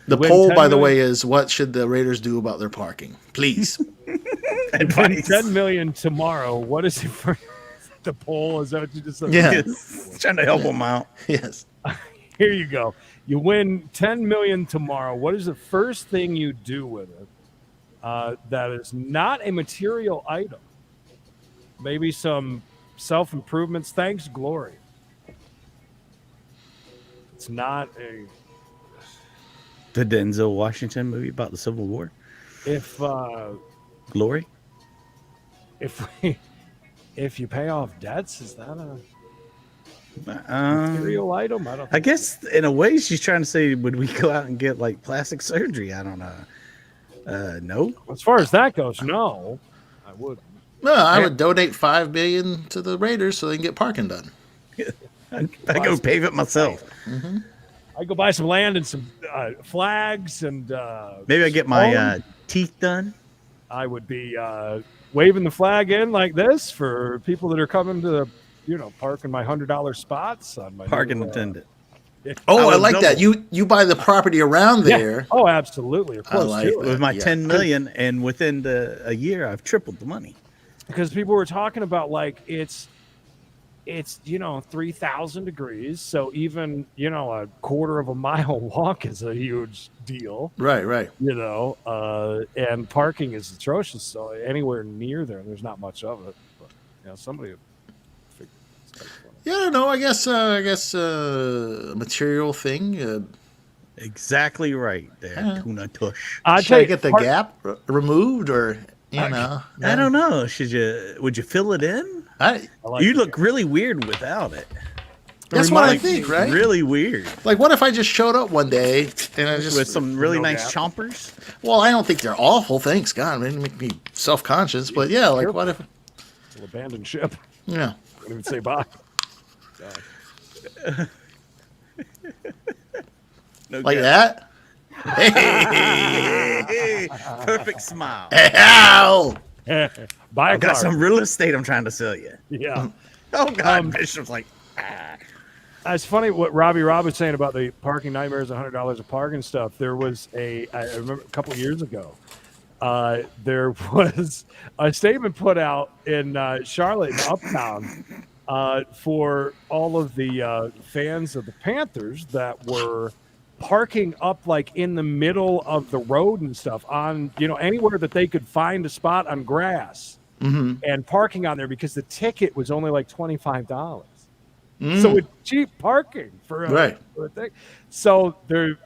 The Win poll, 10 by the way, million. is what should the Raiders do about their parking? Please. Win Advice. 10 million tomorrow. What is it for? The poll, is that what you just said? Yeah. Trying to help him out. Yes. Here you go. You win 10 million tomorrow. What is the first thing you do with it that is not a material item? Maybe some self-improvements. Thanks, Glory. It's not a... The Denzel Washington movie about the Civil War. If Glory. if you pay off debts, is that a Um, material item? I don't. I guess in a way she's trying to say, would we go out and get like plastic surgery? I don't know. No. As far as that goes, no, I wouldn't. No, I would donate $5 billion to the Raiders so they can get parking done. I go pave it myself. I go buy some land and some flags and Maybe I get my teeth done. I would be waving the flag in like this for people that are coming to the, parking my $100 spots on my Parking new, attendant. Oh, I would like double. that. You buy the property around there. Oh, absolutely. Or close like to that. it. With my Yeah. 10 million, and within a year, I've tripled the money. Because people were talking about like it's 3,000 degrees, so even a quarter of a mile walk is a huge deal. Right. And parking is atrocious, so anywhere near there's not much of it. But somebody would figure it's kind of funny. Yeah, I don't know. I guess material thing. Exactly right there, Tuna Tush. I Should I get the gap removed, or I don't know. Would you fill it in? You look really weird without it. That's what I think, right? Really weird. Like, what if I just showed up one day and I just With some really nice chompers? Well, I don't think they're awful. Thanks God, it make me self-conscious. But yeah, like what if? It's an abandoned ship. Yeah. Don't even say bye. No Like gap. that? Hey, perfect smile. Ow! Buy a I've got car. some real estate I'm trying to sell you. Yeah. Oh God, Bishop's like, It's funny what Robbie Rob was saying about the parking nightmares, $100 of parking stuff. There was I remember a couple of years ago, there was a statement put out in Charlotte, in Uptown, for all of the fans of the Panthers that were parking up like in the middle of the road and stuff on, anywhere that they could find a spot on grass and parking on there because the ticket was only like $25. So it's cheap parking for a thing. So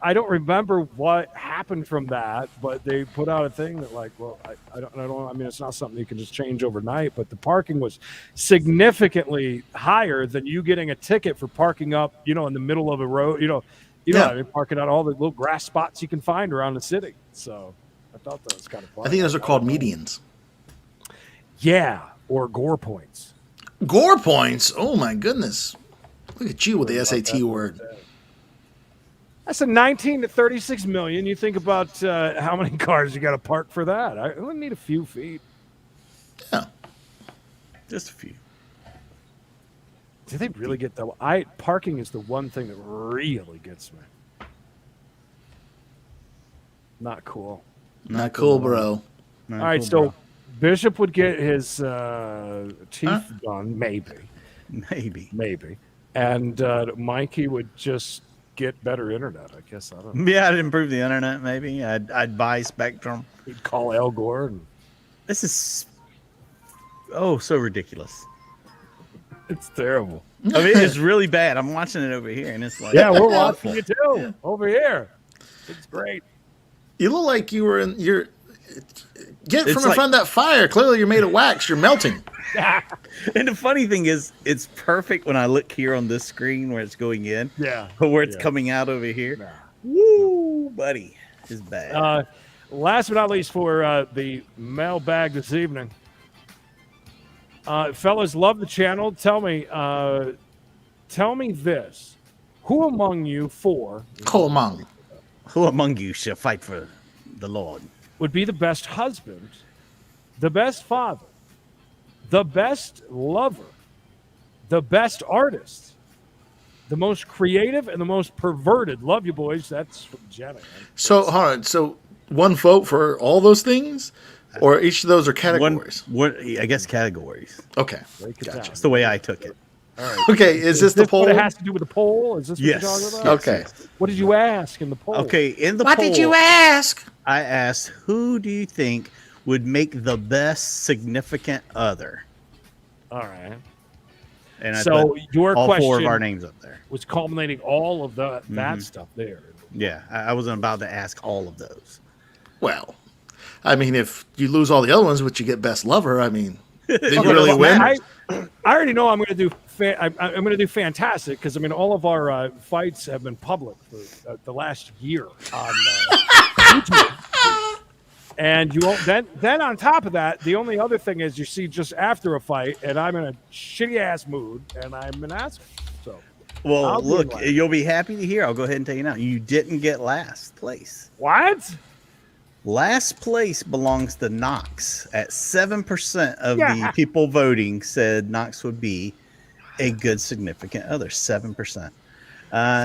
I don't remember what happened from that, but they put out a thing that like, well, I don't. I mean, it's not something you can just change overnight. But the parking was significantly higher than you getting a ticket for parking up, in the middle of a road. I mean, parking on all the little grass spots you can find around the city. So I thought that was kind of fun. I think those are called medians. Yeah, or gore points. Gore points. Oh my goodness! Look at you with the SAT word. That's a 19 to 36 million. You think about how many cars you got to park for that. I only need a few feet. Yeah, just a few. Do they really get that? Parking is the one thing that really gets me. Not cool. Not cool, bro. All right, so Bishop would get his teeth done, maybe, and Mikey would just get better internet. I guess I don't know. Yeah, I'd improve the internet. Maybe I'd buy Spectrum. He'd call Al Gore. This is so ridiculous. It's terrible. I mean, it's really bad. I'm watching it over here, and it's like, Yeah, we're awful. watching you too over here. It's great. You look like you were in your. Get It's from in like- front of that fire. Clearly, you're made of wax. You're melting. And the funny thing is, it's perfect when I look here on this screen where it's going in. Yeah. But where it's Yeah. coming out over here. Nah. Woo, buddy. It's bad. Last but not least for the mailbag this evening. Fellas, love the channel. Tell me this. Who among you four Who among you shall fight for the Lord? would be the best husband, the best father, the best lover, the best artist, the most creative, and the most perverted? Love you, boys. That's from Jenna. So, hold on. So, one vote for all those things? Or each of those are categories? I guess categories. Okay. Gotcha. That's the way I took it. All right. Okay, is this the poll? What it has to do with the poll? Is this what Yes. you're talking about? Okay. What did you ask in the poll? Okay, in the What poll, did you ask? I asked, who do you think would make the best significant other? All right. And I So put your all question four of our names up there. was culminating all of that stuff there. Yeah, I wasn't about to ask all of those. Well, I mean, if you lose all the other ones, but you get best lover, I mean, did you Okay, really well, win? I already know I'm going to do. I'm going to do fantastic because I mean all of our fights have been public for the last year on YouTube. And you won't, then on top of that, the only other thing is you see just after a fight, and I'm in a shitty ass mood, and I'm an asshole. So, Well, I'll be look, in you'll be happy to hear. I'll go ahead and tell you now. You didn't get last place. what? Last place belongs to Knox. At 7% of Yeah. the people voting said Knox would be a good significant other. 7%.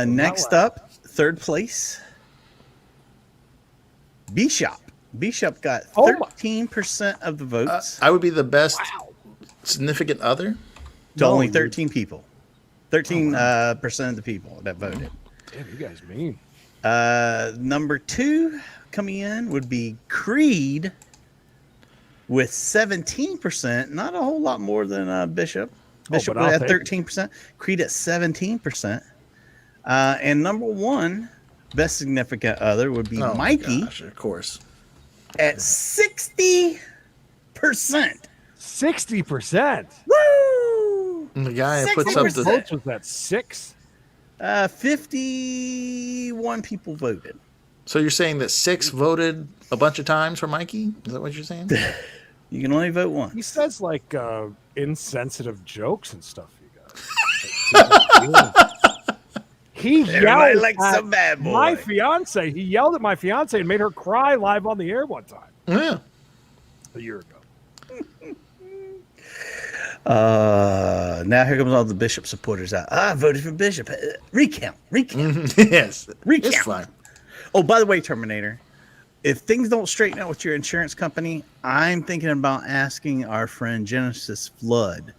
Next up, third place, Bishop. Bishop got Oh my- 13% of the votes I would be the best significant other. to only no, 13 people. 13% percent of the people that voted. Damn, you guys mean. Number 2 coming in would be Creed with 17%. Not a whole lot more than Bishop. Bishop but I'll at take it. 13%. Creed at 17%. And number 1, best significant other, would be Oh, my Mikey gosh, of course. at 60%. 60%. Woo! And the guy who puts up 60%. the. Votes was that 6? 51 people voted. So you're saying that 6 voted a bunch of times for Mikey? Is that what you're saying? You can only vote He once. says like insensitive jokes and stuff. You guys. He Everybody yelled likes at a bad boy. my fiance. He yelled at my fiance and made her cry live on the air one time Yeah. a year ago. Now here comes all the Bishop supporters out. I voted for Bishop. Recount. Yes. Recount. It's fine. Oh, by the way, Terminator, if things don't straighten out with your insurance company, I'm thinking about asking our friend Genesis Flood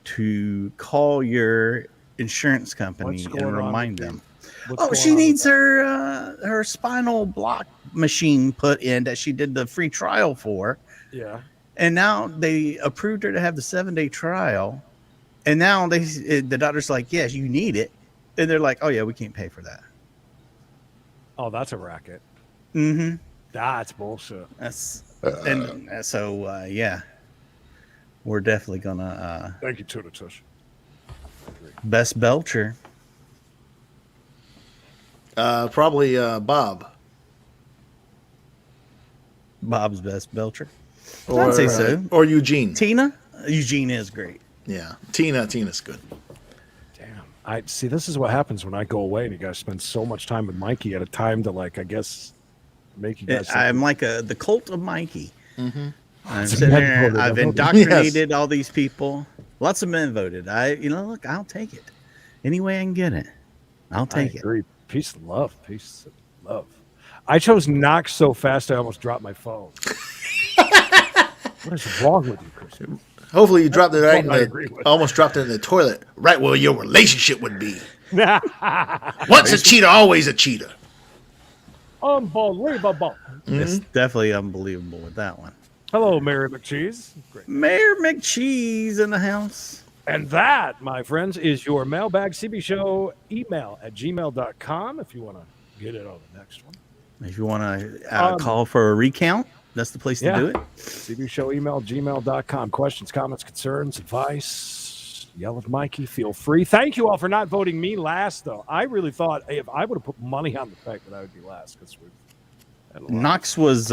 to call your insurance company What's going and on remind with them. What's Oh, going she on with needs that? her spinal block machine put in that she did the free trial for. Yeah. And now they approved her to have the 7-day trial. And now the doctor's like, yes, you need it. And they're like, oh, yeah, we can't pay for that. Oh, that's a racket. Mm-hmm. That's bullshit. That's so, yeah. We're definitely going to Thank you, Tuna Tush. best Belcher. Probably Bob. Bob's best Belcher. Or, I'd say so. Or Eugene. Tina? Eugene is great. Yeah. Tina's good. Damn. I see. This is what happens when I go away and you guys spend so much time with Mikey at a time to, like, I guess, make you guys. I'm like the cult of Mikey. Mm-hmm. I'm It's a sitting men there. voted, I've I voted. indoctrinated all these people. Lots of men voted. Look, I'll take it. Any way I can get it, I'll I take it. agree. Peace of love. Peace of love. I chose Knox so fast I almost dropped my phone. What is wrong with you, Chris? Hopefully you dropped it right in I agree the. with. Almost dropped it in the toilet. Right where your relationship would be. Unbelievable. Once a cheater, always a cheater. It's definitely unbelievable with that one. Hello, Mary McCheese. Great. Mayor McCheese in the house. And that, my friends, is your Mailbag CB Show email at gmail.com if you want to get it on the next one. If you want to call for a recount, that's the place to do it. CB Show email, gmail.com. Questions, comments, concerns, advice. Yell at Mikey. Feel free. Thank you all for not voting me last, though. I really thought if I would have put money on the fact that I would be last because Knox was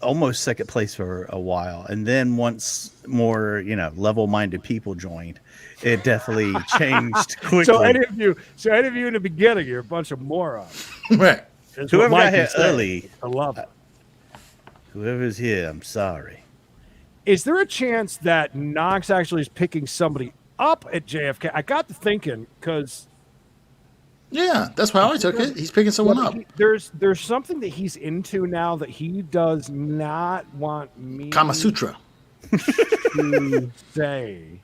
almost second place for a while, and then once more level-minded people joined, it definitely changed quickly. So any of you in the beginning, you're a bunch of morons. Right. Whoever got here early, I love it. Whoever's here, I'm sorry. Is there a chance that Knox actually is picking somebody up at JFK? I got to thinking because. Yeah, that's how I took it. He's picking someone up. There's something that he's into now that he does not want me Kama Sutra to say.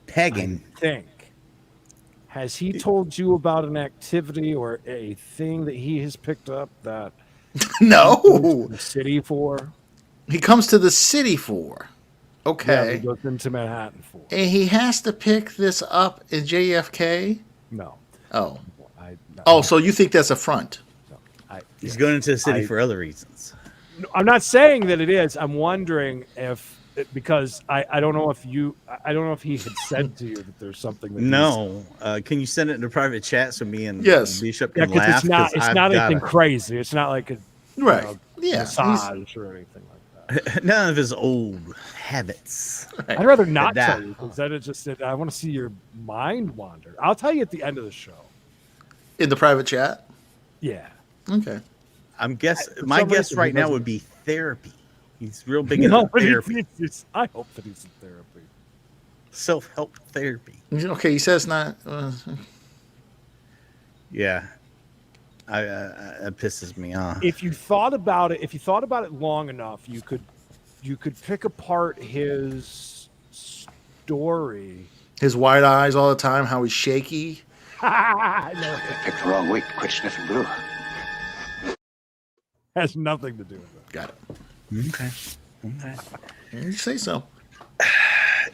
Pegging. I think. Has he told you about an activity or a thing that he has picked up that no he goes to the city for? He comes to the city for. Okay. Yeah, he goes into Manhattan for. And he has to pick this up in JFK? No. Oh. Oh, so you think that's a front? No, He's going into the city for other reasons. I'm not saying that it is. I'm wondering if because I don't know if he had said to you that there's something. That No. Can you send it in a private chat so me and Bishop can laugh? It's not anything gotta... crazy. It's not like a massage or anything like that. None of his old habits. Right. I'd rather not tell you because then it just I want to see your mind wander. I'll tell you at the end of the show. In the private chat? Yeah. Okay. My guess right now would be therapy. He's real big into therapy. I hope that he's in therapy. Self-help therapy. Okay, he says not. Yeah. It pisses me off. If you thought about it long enough, you could pick apart his story. His wide eyes all the time, how he's shaky. I picked the wrong week to quit sniffing glue. Has nothing to do with it. Got it. Okay. You say so.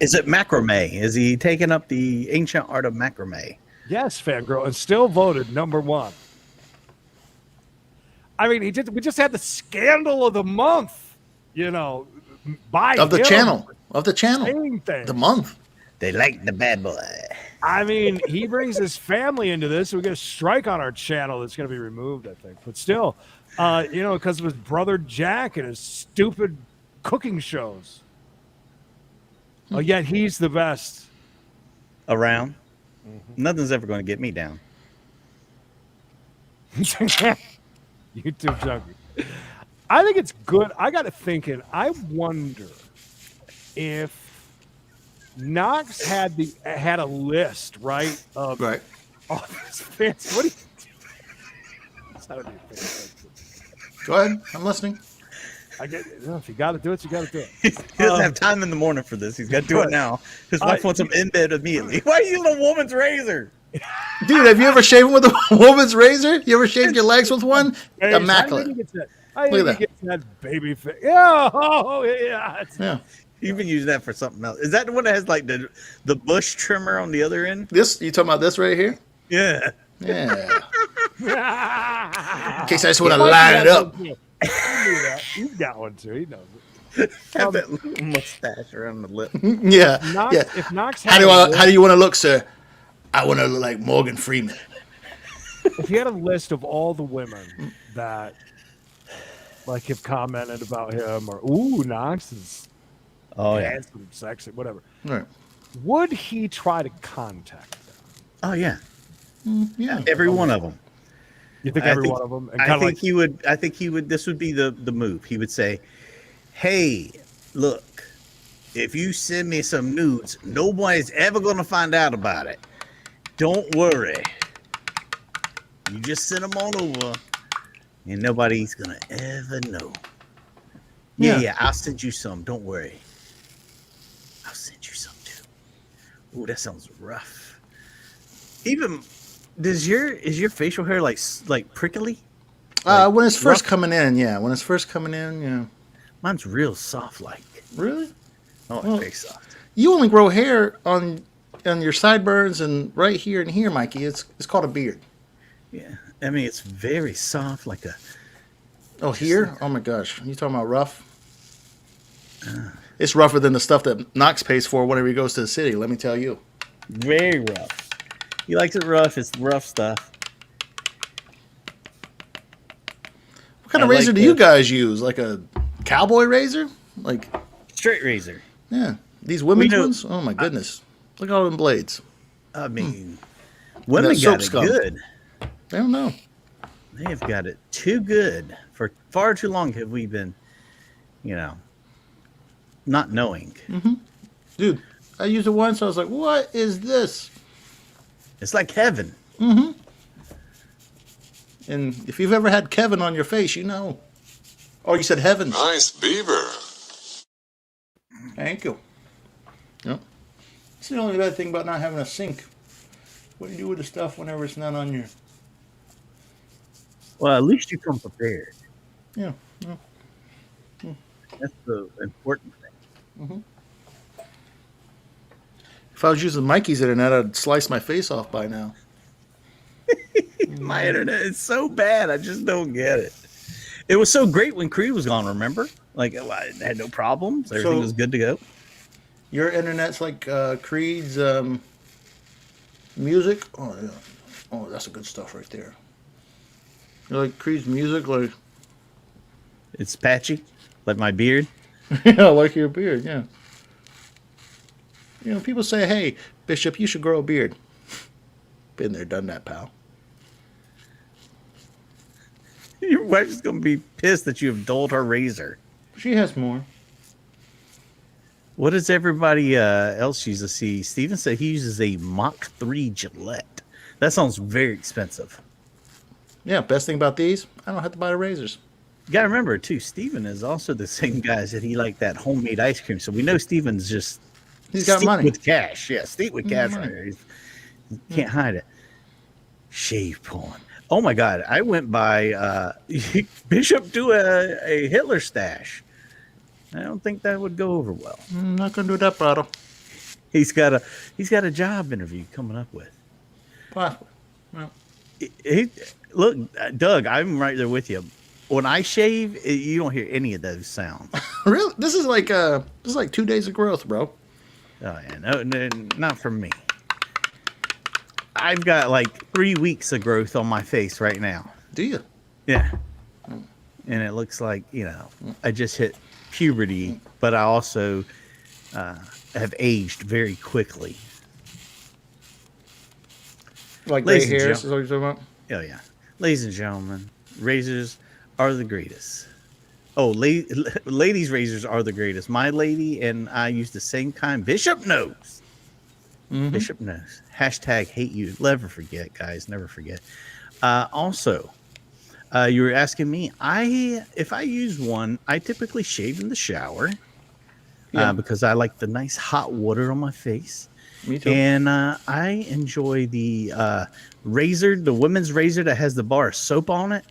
Is it macrame? Is he taking up the ancient art of macrame? Yes, Fangirl, and still voted #1. I mean, we just had the scandal of the month, by of the him. channel. Same thing. The month. They like the bad boy. I mean, he brings his family into this. So we get a strike on our channel that's going to be removed, I think. But still, because of his brother Jack and his stupid cooking shows. Oh, yet he's the best around. Mm-hmm. Nothing's ever going to get me down. YouTube junkie. I think it's good. I got to thinking. I wonder if Knox had a list, right? Of all his fans. What do you do? Go ahead. I'm listening. If you got to do it, you got to do it. He doesn't have time in the morning for this. He's got to do it now. His wife wants him in bed immediately. Why are you using a woman's razor? Dude, have you ever shaved with a woman's razor? You ever shaved your legs with one? Immaculate. I think he gets that baby face. Yeah. Oh, yeah. Yeah. You've been using that for something else. Is that the one that has like the bush trimmer on the other end? This, you talking about this right here? Yeah. Yeah. In case I just want to line it up. He knew that. He's got one too. He knows it. Have that little mustache around the lip. Yeah. If Knox how do you want to look, sir? I want to look like Morgan Freeman. If you had a list of all the women that have commented about him or Knox is handsome, sexy, whatever. Right. Would he try to contact them? Oh yeah. Yeah. Every one of them. You think every one of them? And I think he would. I think he would. This would be the move. He would say, "Hey, look, if you send me some nudes, nobody's ever going to find out about it. Don't worry. You just send them on over, and nobody's going to ever know. Yeah, I'll send you some. Don't worry. I'll send you some too. Ooh, that sounds rough. Even." Is your facial hair like prickly? When it's first coming in, yeah. When it's first coming in, yeah. Mine's real soft, like. Really? Oh, Well, very soft. You only grow hair on your sideburns and right here and here, Mikey. It's called a beard. Yeah, I mean it's very soft, like a. Oh, here? Oh my gosh, you talking about rough? It's rougher than the stuff that Knox pays for whenever he goes to the city. Let me tell you. Very rough. He likes it rough. It's rough stuff. What kind of razor do you guys use? Like a cowboy razor? Like straight razor? Yeah, these women's ones. Oh my goodness! Look at all them blades. I mean, women got it good. I don't know. They have got it too good. For far too long have we been, not knowing. Mm-hmm. Dude, I used it once. I was like, "What is this?" It's like heaven. Mm-hmm. And if you've ever had Kevin on your face, you know. Oh, you said heaven. Nice beaver. Thank you. Yep. It's the only bad thing about not having a sink. What do you do with the stuff whenever it's not on your... Well, at least you come prepared. Yeah. That's the important thing. Mm-hmm. If I was using Mikey's internet, I'd slice my face off by now. My internet is so bad. I just don't get it. It was so great when Creed was gone, remember? Like, I had no problems. Everything was good to go. Your internet's like Creed's music? Oh, yeah. Oh, that's the good stuff right there. You like Creed's music? Like, it's patchy, like my beard. Yeah, like your beard, yeah. You know, people say, hey, Bishop, you should grow a beard. Been there, done that, pal. Your wife's going to be pissed that you have dulled her razor. She has more. What does everybody else use to see? Steven said he uses a Mach 3 Gillette. That sounds very expensive. Yeah, best thing about these, I don't have to buy the razors. You got to remember, too, Steven is also the same guy that he liked that homemade ice cream. So we know Steven's just... He's got money. With cash. Yeah, steep with cash right here. You can't hide it. Shave porn. Oh, my God. I went by Bishop to a Hitler stash. I don't think that would go over well. I'm not going to do that, brother. He's got a job interview coming up with. Possibly. Well. Look, Doug, I'm right there with you. When I shave, you don't hear any of those sounds. Really? This is like 2 days of growth, bro. Oh yeah, no, not for me. I've got like 3 weeks of growth on my face right now. Do you? Yeah. And it looks like, I just hit puberty, but I also have aged very quickly. Like gray hairs is what you're talking about? Oh, yeah. Ladies and gentlemen, razors are the greatest. Oh, ladies' razors are the greatest. My lady and I use the same kind. Bishop knows. Mm-hmm. Bishop knows. Hashtag hate you. Never forget, guys. Never forget. Also, you were asking me. If I use one, I typically shave in the shower because I like the nice hot water on my face. Me too. And I enjoy the razor, the women's razor that has the bar of soap on it.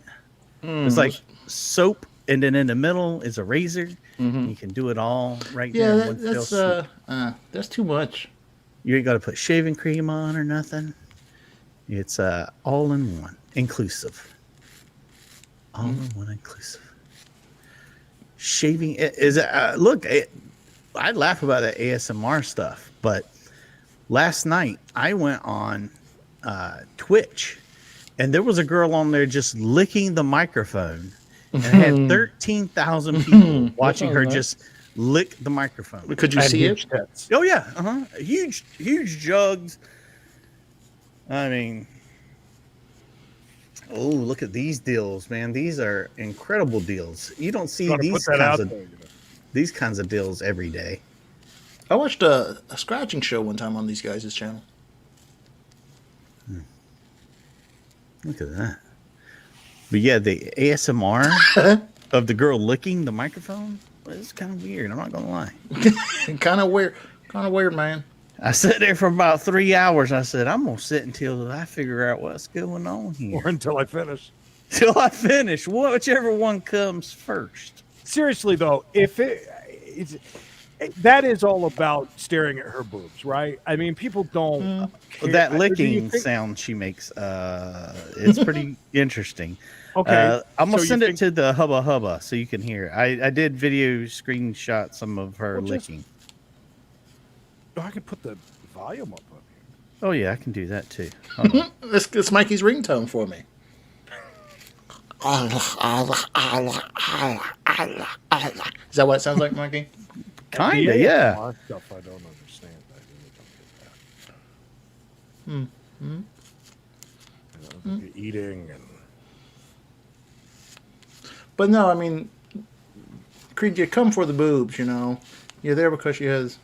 It's like soap, and then in the middle is a razor. Mm-hmm. You can do it all right there. Yeah, that's too much. You ain't got to put shaving cream on or nothing. It's all in one, inclusive. All in one, inclusive. Shaving is look. I laugh about that ASMR stuff, but last night I went on Twitch, and there was a girl on there just licking the microphone, and it had 13,000 people watching her just lick the microphone. Could you see it? Oh yeah, huge jugs. I mean, oh, look at these deals, man! These are incredible deals. You don't see these kinds of deals every day. I watched a scratching show one time on these guys' channel. Look at that. But yeah, the ASMR of the girl licking the microphone is kind of weird. I'm not going to lie. Kind of weird, man. I sat there for about 3 hours. I said, I'm going to sit until I figure out what's going on here. Or until I finish. Till I finish. Whichever one comes first. Seriously, though, if it's that is all about staring at her boobs, right? I mean, people don't. care. That Do you licking think- sound she makes, it's pretty interesting. Okay, I'm gonna so you send it think- to the Hubba Hubba so you can hear. I did video screenshot some of her Well, just- licking. Oh, I could put the volume up on here. Oh yeah, I can do that too. Hold on. It's Mikey's ringtone for me. Is that what it sounds like, Mikey? Kinda, yeah. ASMR stuff I don't understand. I really don't get that. You know, you're eating and But no, I mean, Creed, you come for the boobs, you know. You're there because she has.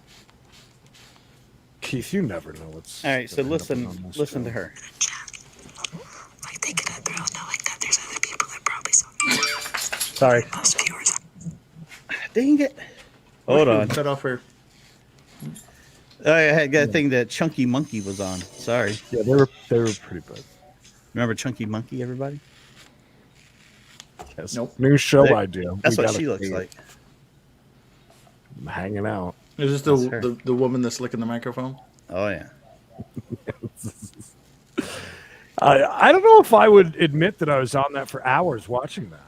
Keith, you never know what's. All right, so gonna happen on listen this to show. her. Like they could have thrown out like that. There's other people that probably saw Sorry. most viewers. Dang it. Hold on. Cut off her. I had got a thing that Chunky Monkey was on. Sorry. Yeah, they were pretty big. Remember Chunky Monkey, everybody? Yes. Nope. New show That- idea. That's We what gotta she looks see it. like. I'm hanging out. Is this That's her. the woman that's licking the microphone? Oh yeah. I don't know if I would admit that I was on that for hours watching that.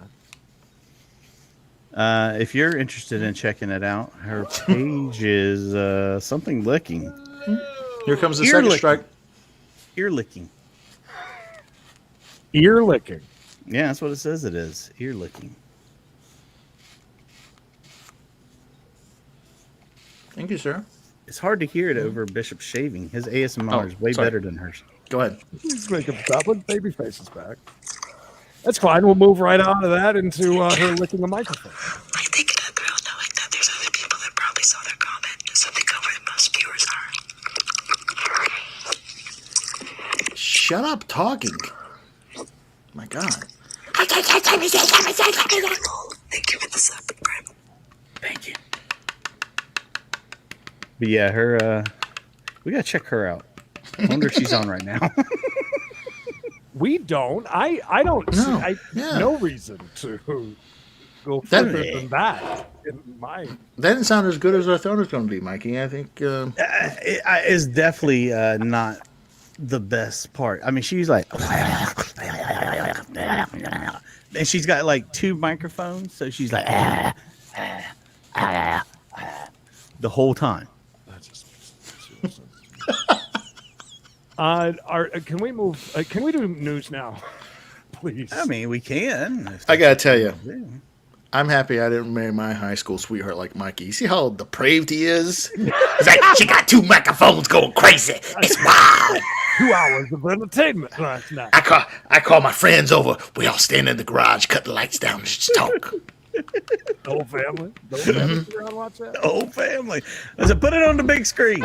If you're interested in checking it out, her page is something licking. Here comes the Ear second licking. strike. Ear licking. Ear licking. Yeah, that's what it says it is. Ear licking. Thank you, sir. It's hard to hear it over Bishop shaving. His ASMR Oh, is way sorry. better than hers. Go ahead. He's making Dublin baby faces back. That's fine. We'll move right on to that into her licking the microphone. Like they could have thrown out like that. There's other people that probably saw their comment. So they go where the most viewers are. Shut up talking. My God. Thank you for the sub, Prime. Thank you. But yeah, her we gotta check her out. I wonder if she's on right now. We don't. I don't see No. Yeah. no reason to go That- further than that. In my That didn't sound as good as I thought it was going to be, Mikey. I think. It's definitely not the best part. I mean, she's like, and she's got like two microphones, so she's like, the whole time. that just makes zero sense. Can we move? Can we do news now, please? I mean, we can. I got to tell you, I'm happy I didn't marry my high school sweetheart like Mikey. You see how depraved he is? He's like, she got two microphones going crazy. It's wild. 2 hours of entertainment last night. I call my friends over. We all stand in the garage, cut the lights down, and just talk. The whole family. The whole family sit around and watch that. The whole family. I said, put it on the big screen.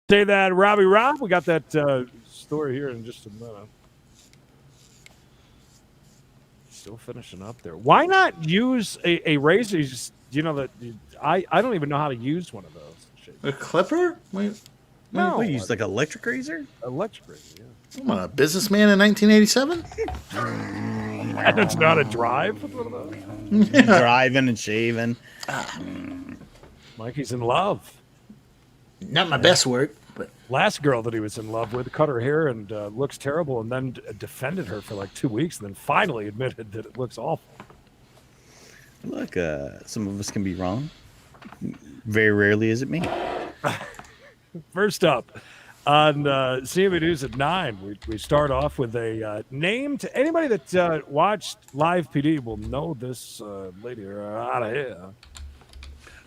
Say that, Robbie Rob. We got that story here in just a minute. Still finishing up there. Why not use a razor? You know that I don't even know how to use one of those. A clipper? Wait, No, We use like electric razor. electric razor. Yeah. I'm a businessman in 1987. I don't know how to drive with one of those. Driving and shaving. Mikey's in love. Not my best work, but Last girl that he was in love with cut her hair and looks terrible, and then defended her for like 2 weeks, and then finally admitted that it looks awful. Look, some of us can be wrong. Very rarely is it me. First up on CMA News at 9, we start off with a name to anybody that watched Live PD will know this lady out of here.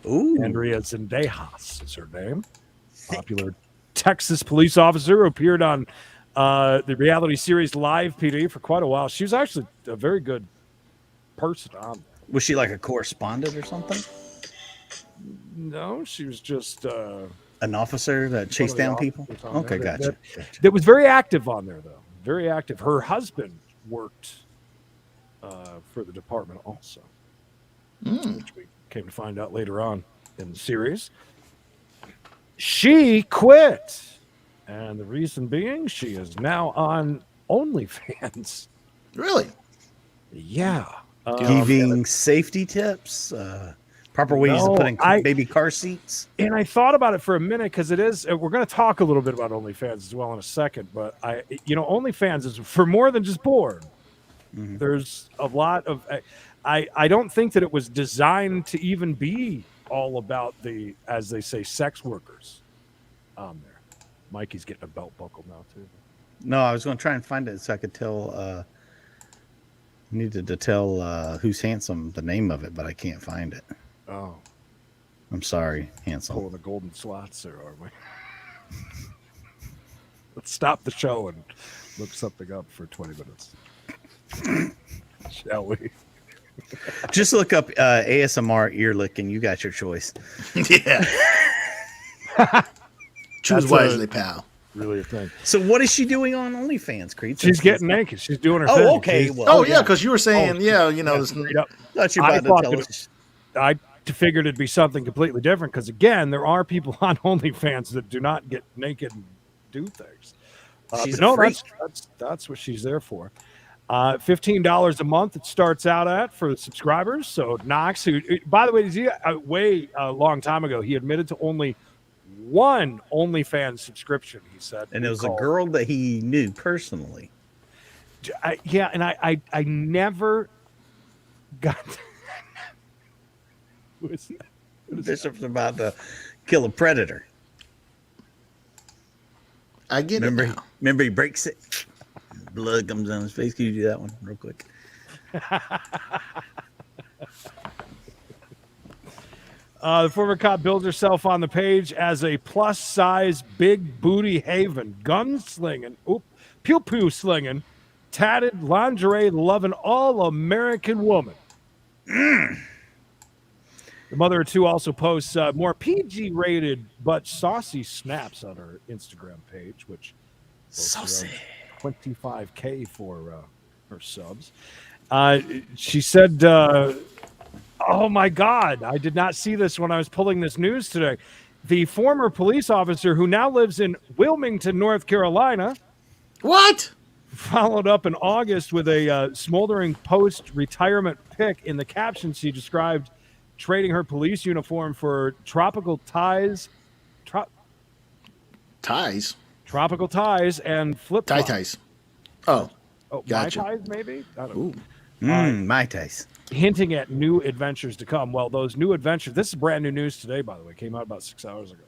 Ooh. Andrea Zendejas is her name. Popular Texas police officer who appeared on the reality series Live PD for quite a while. She was actually a very good person on there. Was she like a correspondent or something? No, she was just An officer that chased down people? Okay, gotcha. That was very active on there, though. Very active. Her husband worked for the department also, which we came to find out later on in the series. She quit, and the reason being she is now on OnlyFans. Really? Yeah. Giving safety tips, proper ways to put in baby car seats. And I thought about it for a minute because it is. We're going to talk a little bit about OnlyFans as well in a second. But OnlyFans is for more than just porn. Mm-hmm. There's a lot of. I don't think that it was designed to even be all about the, as they say, sex workers on there. Mikey's getting a belt buckle now too. No, I was going to try and find it so I could tell. Needed to tell Who's Handsome the name of it, but I can't find it. Oh, I'm sorry, Handsome. Pulling the golden slots there, are we? Let's stop the show and look something up for 20 minutes. Shall we? Just look up ASMR ear licking. You got your choice. Yeah. Choose wisely, pal. Really a thing. So what is she doing on OnlyFans, Creed? She's getting naked. She's doing her thing. Oh, okay. Well, yeah, because you were saying, I figured it'd be something completely different because, again, there are people on OnlyFans that do not get naked and do things. That's what she's there for. $15 a month it starts out at for the subscribers. So Knox, who, by the way, a long time ago, he admitted to only one OnlyFans subscription, he said. And it was a girl that he knew personally. I never got... Who is that? Bishop's about to kill a predator. I get it now. Remember he breaks it? Blood comes down his face. Can you do that one real quick? The former cop builds herself on the page as a plus-size, big booty haven, gun-slinging, pew-pew slinging, tatted, lingerie-loving, all-American woman. The mother of two also posts more PG-rated but saucy snaps on her Instagram page, which saucy 25K for her subs. She said, "Oh my God, I did not see this when I was pulling this news today. The former police officer who now lives in Wilmington, North Carolina, followed up in August with a smoldering post-retirement pic. In the caption, she described trading her police uniform for tropical ties. Tropical ties and flip-flops. Ties. Oh, gotcha. Mai Tais, maybe? I don't know. Mai Tais. Hinting at new adventures to come. Well, those new adventures, this is brand new news today, by the way. Came out about 6 hours ago.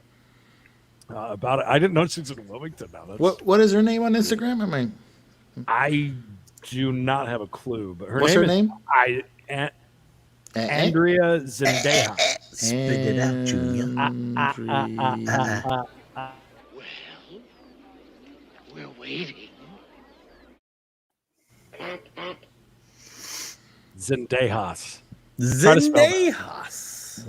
About it. I didn't know she's in Wilmington now. What is her name on Instagram? I do not have a clue, but what's her name? Andrea Zendeja. Spit it out, Junior. We're waiting. Zendejas. Zendejas.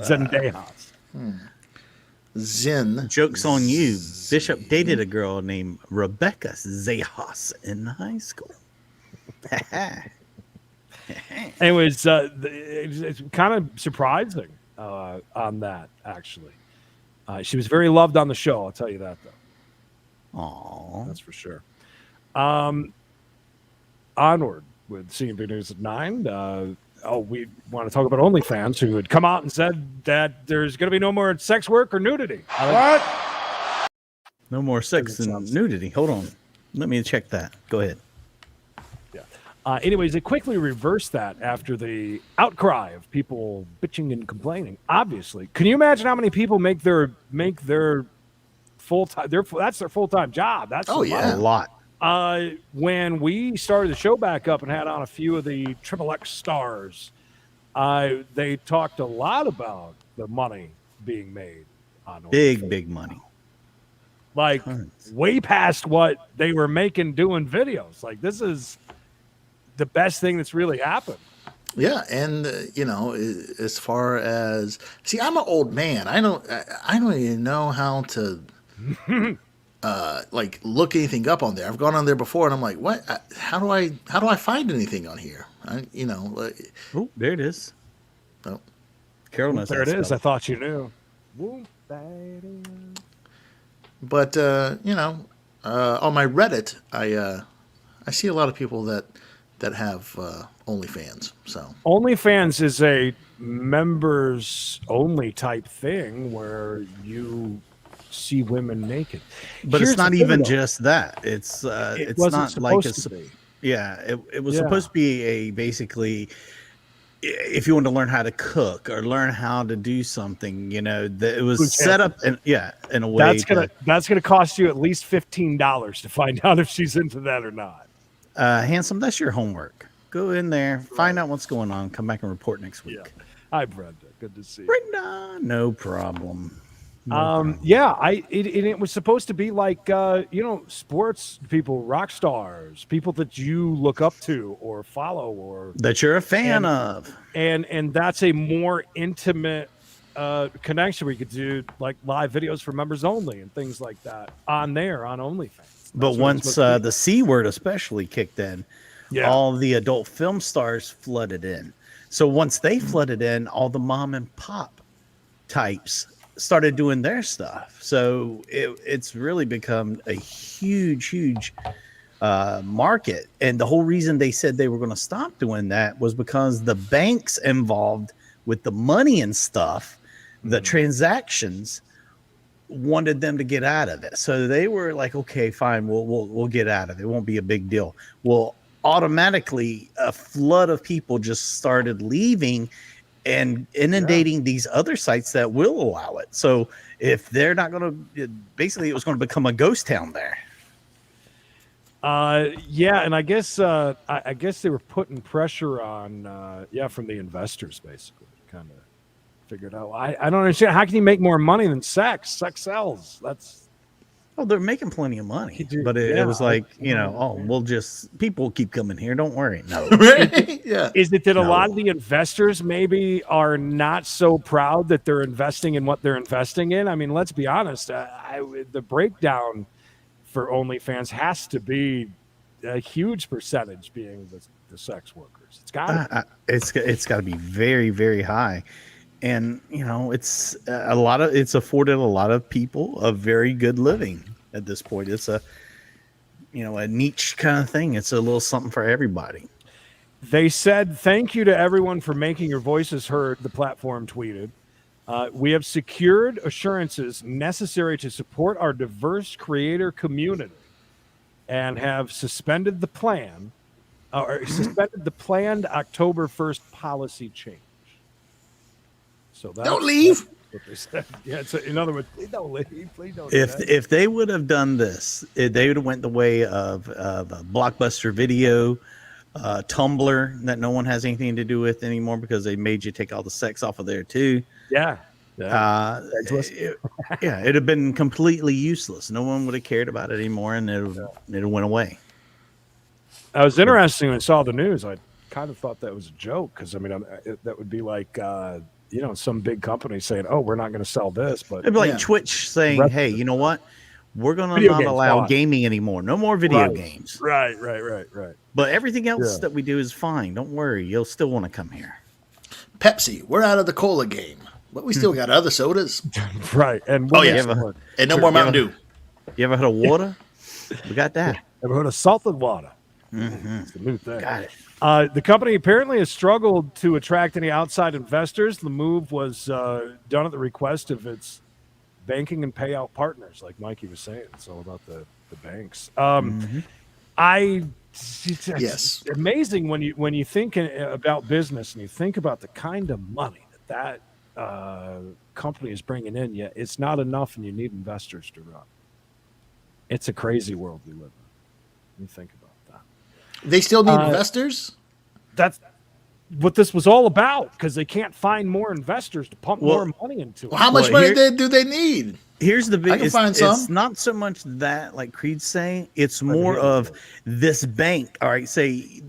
Zen. Joke's on you. Bishop dated a girl named Rebecca Zejas in high school. Anyways, it's kind of surprising on that, actually. She was very loved on the show, I'll tell you that, though. Aww. That's for sure. Onward with CNB News at 9. We want to talk about OnlyFans, who had come out and said that there's going to be no more sex work or nudity. What? No more sex and nudity. Hold on. Let me check that. Go ahead. Yeah. Anyways, they quickly reversed that after the outcry of people bitching and complaining. Obviously, can you imagine how many people make their full-time? That's their full-time job. That's a lot. When we started the show back up and had on a few of the XXX stars, they talked a lot about the money being made on big money, like way past what they were making doing videos. Like, this is the best thing that's really happened. Yeah, and as far as I'm an old man. I don't even know how to look anything up on there. I've gone on there before, and I'm like, what? How do I find anything on here? Oh, there it is. Oh, Carol knows. There it is. I thought you knew. But on my Reddit, I see a lot of people that have OnlyFans. So OnlyFans is a members only type thing where you see women naked. But Here's it's not the thing, even though. just that. It's wasn't not like supposed to be. it was Yeah. supposed to be a basically if you want to learn how to cook or learn how to do something, that it was set up in a way That's gonna cost you at least $15 to find out if she's into that or not. Handsome, that's your homework. Go in there, find out what's going on, come back and report next week. Yeah. Hi, Brenda. Good to see you. Brenda, no problem. It was supposed to be like sports people, rock stars, people that you look up to or follow or That you're a fan of. And that's a more intimate connection where you could do like live videos for members only and things like that on OnlyFans. But once the C word especially kicked in, all the adult film stars flooded in. So once they flooded in, all the mom and pop types started doing their stuff. So it's really become a huge market. And the whole reason they said they were going to stop doing that was because the banks involved with the money and stuff, the transactions, wanted them to get out of it. So they were like, okay, fine, we'll get out of it. It won't be a big deal. Well, automatically a flood of people just started leaving and inundating these other sites that will allow it. So if they're not going to, basically it was going to become a ghost town there. And I guess they were putting pressure on from the investors, basically, kind of figured out. I don't understand. How can you make more money than sex? Sex sells. They're making plenty of money, but it was like, we'll just, people will keep coming here. Don't worry. No. Is it that a lot of the investors maybe are not so proud that they're investing in what they're investing in? I mean, let's be honest. The breakdown for OnlyFans has to be a huge percentage being the sex workers. It's got it's got to be very, very high. And it's it's afforded a lot of people a very good living at this point. It's a niche kind of thing. It's a little something for everybody. They said, thank you to everyone for making your voices heard, the platform tweeted. We have secured assurances necessary to support our diverse creator community and have suspended the planned October 1st policy change. So don't leave. What they said. Yeah, so in other words, please don't leave. Please don't. If they would have done this, they would have went the way of Blockbuster Video, Tumblr, that no one has anything to do with anymore because they made you take all the sex off of there too. Yeah. It'd have been completely useless. No one would have cared about it anymore, and it went away. I was interesting when I saw the news. I kind of thought that was a joke because that would be like some big company saying, "Oh, we're not going to sell this," but it'd be like Twitch saying, "Hey, you know what? We're going to not allow gaming anymore. No more video games." Right. But everything else that we do is fine. Don't worry. You'll still want to come here. Pepsi, we're out of the cola game, but we still got other sodas. Right. And and no more Mountain Dew. You ever heard of water? We got that. Ever heard of salted water? Mm-hmm. It's the new thing. Got it. The company apparently has struggled to attract any outside investors. The move was done at the request of its banking and payout partners, like Mikey was saying. It's all about the banks. It's amazing when you think about business and you think about the kind of money that company is bringing in. Yet it's not enough, and you need investors to run. It's a crazy world we live in. You think about that. They still need investors? That's what this was all about, because they can't find more investors to pump more money into it. Well, how much money do they need? Here's the big. I can find some. It's not so much that, like Creed's saying, it's more of this bank. All right, say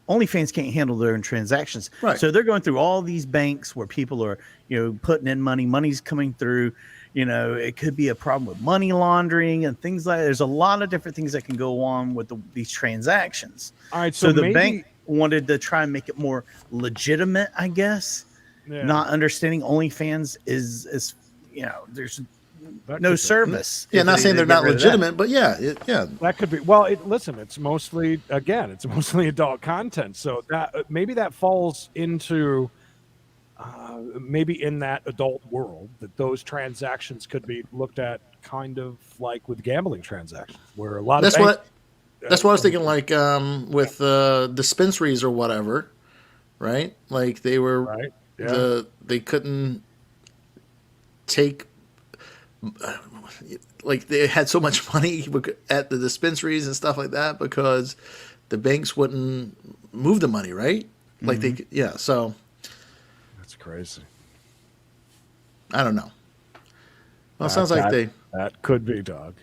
OnlyFans can't handle their own transactions, right? So they're going through all these banks where people are, putting in money. Money's coming through. It could be a problem with money laundering and things like that. There's a lot of different things that can go on with these transactions. All right, so the bank wanted to try and make it more legitimate, I guess. Not understanding OnlyFans is there's no service. Yeah, not saying they're not legitimate, but yeah, that could be. Well, listen, it's mostly adult content, so that maybe that falls into maybe in that adult world that those transactions could be looked at kind of like with gambling transactions, where a lot that's of that's what I was thinking. Like with dispensaries or whatever, right? Like they were right. Yeah. they couldn't take. Like they had so much money at the dispensaries and stuff like that because the banks wouldn't move the money, right? Like so that's crazy. I don't know. Well, it sounds like that could be, dog.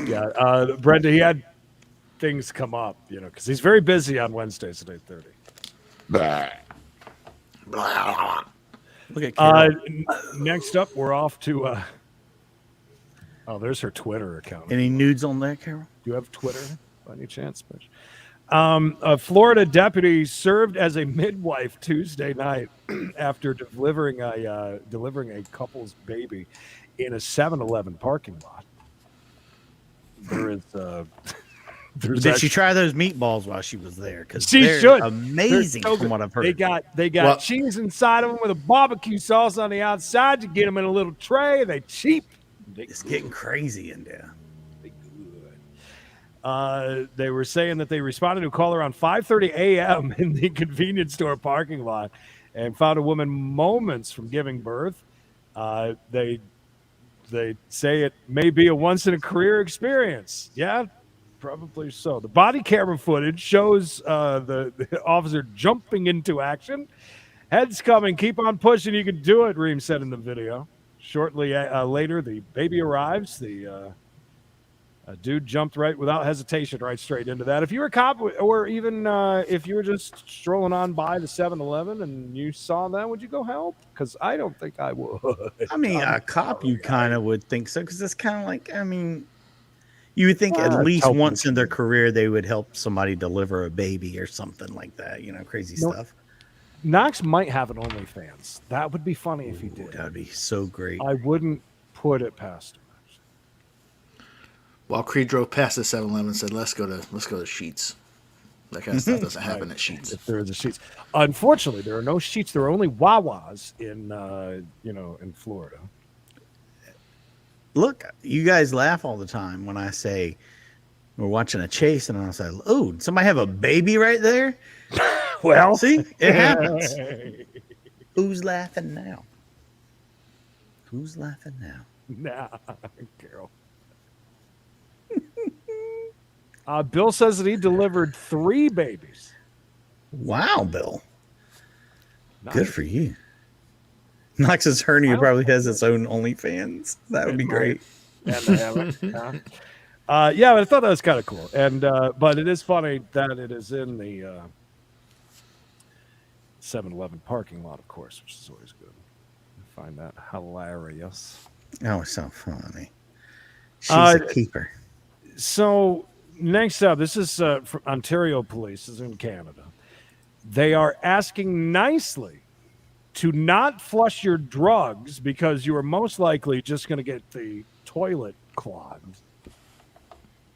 Yeah, Brenda, he had things come up, because he's very busy on Wednesdays at 8:30. Blah. Look at Carol. Next up, we're off to. There's her Twitter account. Any nudes on there, Carol? Do you have Twitter by any chance, bitch? A Florida deputy served as a midwife Tuesday night after delivering a couple's baby in a 7-Eleven parking lot. There is. Did she try those meatballs while she was there? Because she they're should. Amazing so from what I've heard. They got cheese inside of them with a barbecue sauce on the outside. You get them in a little tray. They cheap. It's getting crazy in there. They were saying that they responded to a call around 5:30 a.m. in the convenience store parking lot and found a woman moments from giving birth. They say it may be a once-in-a-career experience. Yeah, probably so. The body camera footage shows the officer jumping into action. Heads coming, keep on pushing. You can do it, Reem said in the video. Shortly later, the baby arrives. The dude jumped without hesitation right straight into that. If you were a cop, or even if you were just strolling on by the 7-Eleven and you saw that, would you go help? Because I don't think I would. I mean, a cop, you kind of would think so, because it's kind of like, I mean, you would think at least once in their career they would help somebody deliver a baby or something like that. Crazy stuff. Knox might have an OnlyFans. That would be funny if he did. That would be so great. I wouldn't put it past him. While Creed drove past the 7-Eleven and said, let's go to Sheets. That kind of stuff doesn't happen at Sheets. If there is a Sheets. Unfortunately, there are no Sheets. There are only Wawas in Florida. Look, you guys laugh all the time when I say we're watching a chase, and I say, "Oh, did somebody have a baby right there?" Well, see, it happens. Who's laughing now? Who's laughing now? Nah, Carol. Bill says that he delivered 3 babies. Wow, Bill. Nice. Good for you. Knox's hernia probably has its own OnlyFans. That would be great. Yeah, but I thought that was kind of cool. And but it is funny that it is in the 7-Eleven parking lot, of course, which is always good. I find that hilarious. Oh, it's so funny. She's a keeper. So next up, this is from Ontario Police. This is in Canada. They are asking nicely to not flush your drugs because you are most likely just going to get the toilet clogged.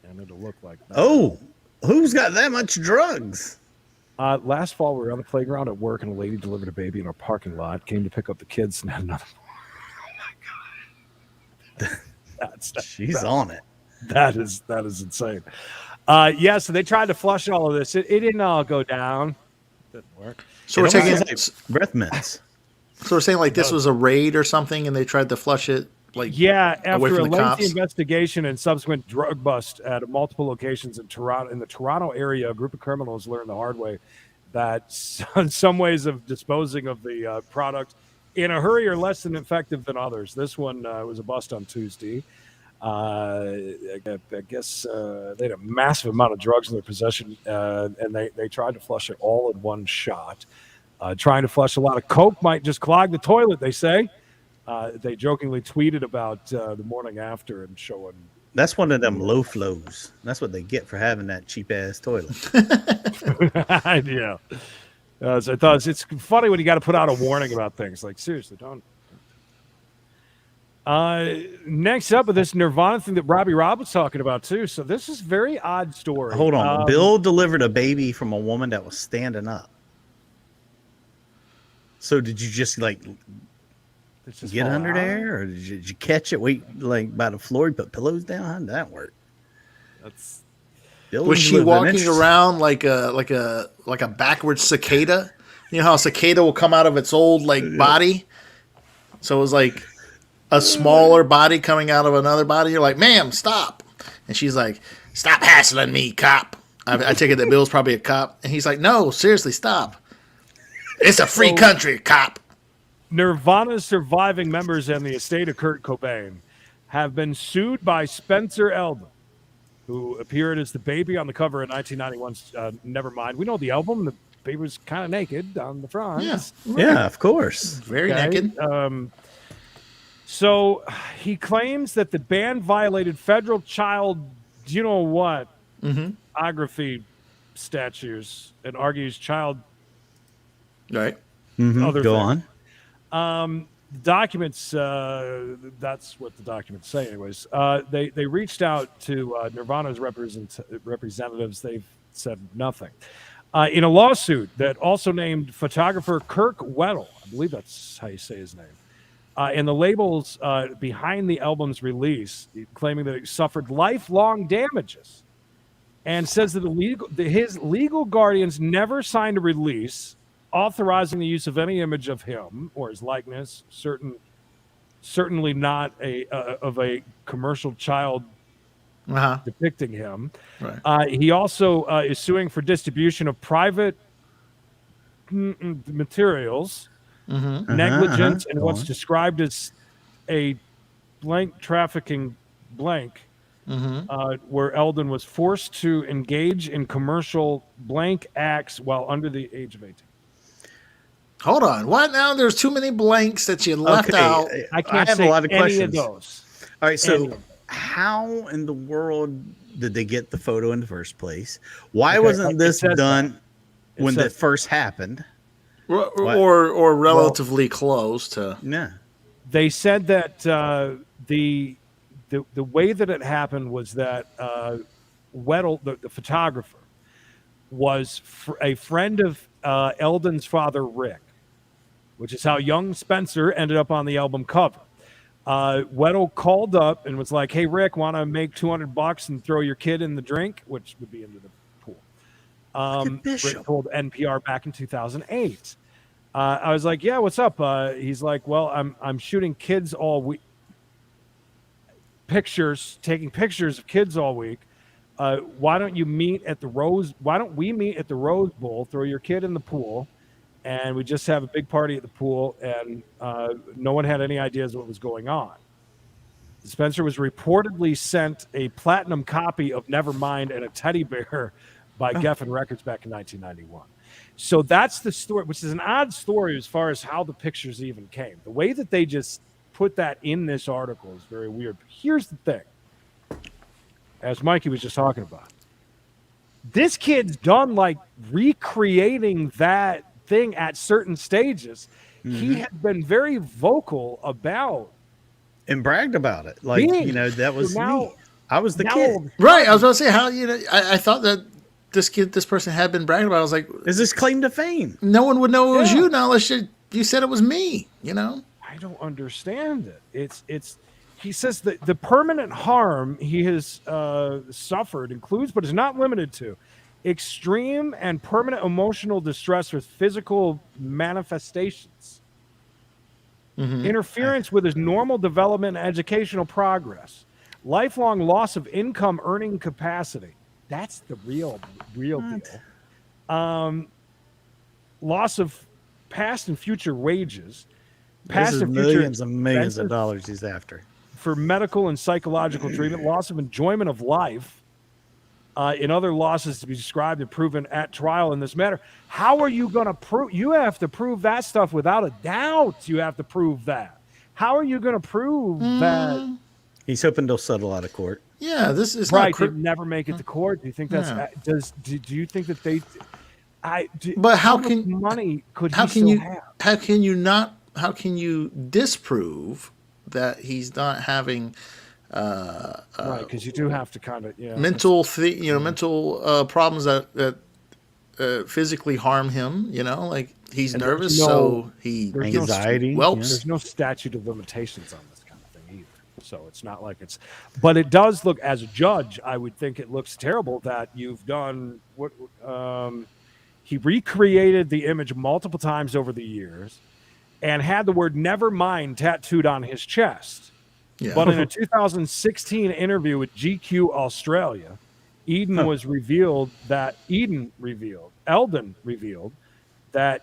And it'll look like that. Oh, who's got that much drugs? Last fall, we were on the playground at work, and a lady delivered a baby in our parking lot, came to pick up the kids, and had another. Oh, my God. She's on it. That is insane. So they tried to flush all of this. It didn't all go down. Didn't work. So we're taking breath mints. So we're saying like this was a raid or something, and they tried to flush it. After away from a lengthy investigation and subsequent drug bust at multiple locations in the Toronto area, a group of criminals learned the hard way that some ways of disposing of the product in a hurry are less than effective than others. This one was a bust on Tuesday. I guess they had a massive amount of drugs in their possession, and they tried to flush it all in one shot. Trying to flush a lot of coke might just clog the toilet, they say. They jokingly tweeted about the morning after and showing. That's one of them low flows. That's what they get for having that cheap ass toilet. Yeah. So I thought it's funny when you got to put out a warning about things. Like, seriously, don't. Next up with this Nirvana thing that Robbie Rob was talking about too. So this is a very odd story. Hold on. Bill delivered a baby from a woman that was standing up. So did you just get under there, or did you catch it? Wait, by the floor, you put pillows down. How did that work? Was she walking around like a backwards cicada? You know how a cicada will come out of its old body? So it was like a smaller body coming out of another body. You're like, ma'am, stop. And she's like, stop hassling me, cop. I take it that Bill's probably a cop. And he's like, no, seriously, stop. It's a free country, cop. Nirvana's surviving members and the estate of Kurt Cobain have been sued by Spencer Eldon, who appeared as the baby on the cover of 1991's Nevermind. We know the album. The baby was kind of naked on the front. Yeah, yeah, of course. Very naked. So he claims that the band violated federal child, pornography statutes and argues child. Right. Other Go things. on. Documents, that's what the documents say anyways. They reached out to Nirvana's representatives. They've said nothing. In a lawsuit that also named photographer Kirk Weddle, I believe that's how you say his name, and the labels behind the album's release, claiming that it suffered lifelong damages, and says that his legal guardians never signed a release authorizing the use of any image of him or his likeness, certainly not of a commercial child depicting him. Right. He also is suing for distribution of private materials, negligence, and what's described as a blank trafficking blank, where Eldon was forced to engage in commercial blank acts while under the age of 18. Hold on. What now? There's too many blanks that you left out. I can't have say a lot of any questions. of those. All right, so how in the world did they get the photo in the first place? Why wasn't this done when that first happened? Or relatively close to. Yeah. They said that the way that it happened was that Weddle, the photographer, was a friend of Eldon's father, Rick, which is how young Spencer ended up on the album cover. Weddle called up and was like, hey, Rick, want to make $200 and throw your kid in the drink, which would be into the pool. Rick told NPR back in 2008. I was like, yeah, what's up? He's like, well, I'm shooting kids all week. Taking pictures of kids all week. Why don't we meet at the Rose Bowl, throw your kid in the pool, and we just have a big party at the pool, and no one had any ideas what was going on. Spencer was reportedly sent a platinum copy of Nevermind and a teddy bear by Geffen Records back in 1991. So that's the story, which is an odd story as far as how the pictures even came. The way that they just put that in this article is very weird. But here's the thing. As Mikey was just talking about, this kid's done recreating that thing at certain stages. He has been very vocal about and bragged about it. That was me. I was the kid. Right. I was about to say, how, I thought that this person had been bragging about it. I was like, is this claim to fame? No one would know it was you now unless you said it was me, I don't understand it. He says that the permanent harm he has suffered includes, but is not limited to, extreme and permanent emotional distress with physical manifestations, interference with his normal development and educational progress, lifelong loss of income earning capacity. That's the real deal. Loss of past and future wages. This is millions and millions of dollars he's after. For medical and psychological treatment, loss of enjoyment of life, in other losses to be described and proven at trial in this matter. How are you going to prove? You have to prove that stuff without a doubt. You have to prove that. How are you going to prove that? He's hoping they'll settle out of court. Yeah, this is right. They'd never make it to court. Do you think that's? Do you think that they? But how much money could how he can still you have? how can you disprove that he's not having right, because you do have to kind of mental problems that physically harm him. Like he's nervous, so he gets anxiety. whelps. There's no statute of limitations on this kind of thing either. So it's not like it's, but it does look, as a judge, I would think it looks terrible that you've done what he recreated the image multiple times over the years and had the word "never mind" tattooed on his chest. Yeah. But in a 2016 interview with GQ Australia, Eldon revealed that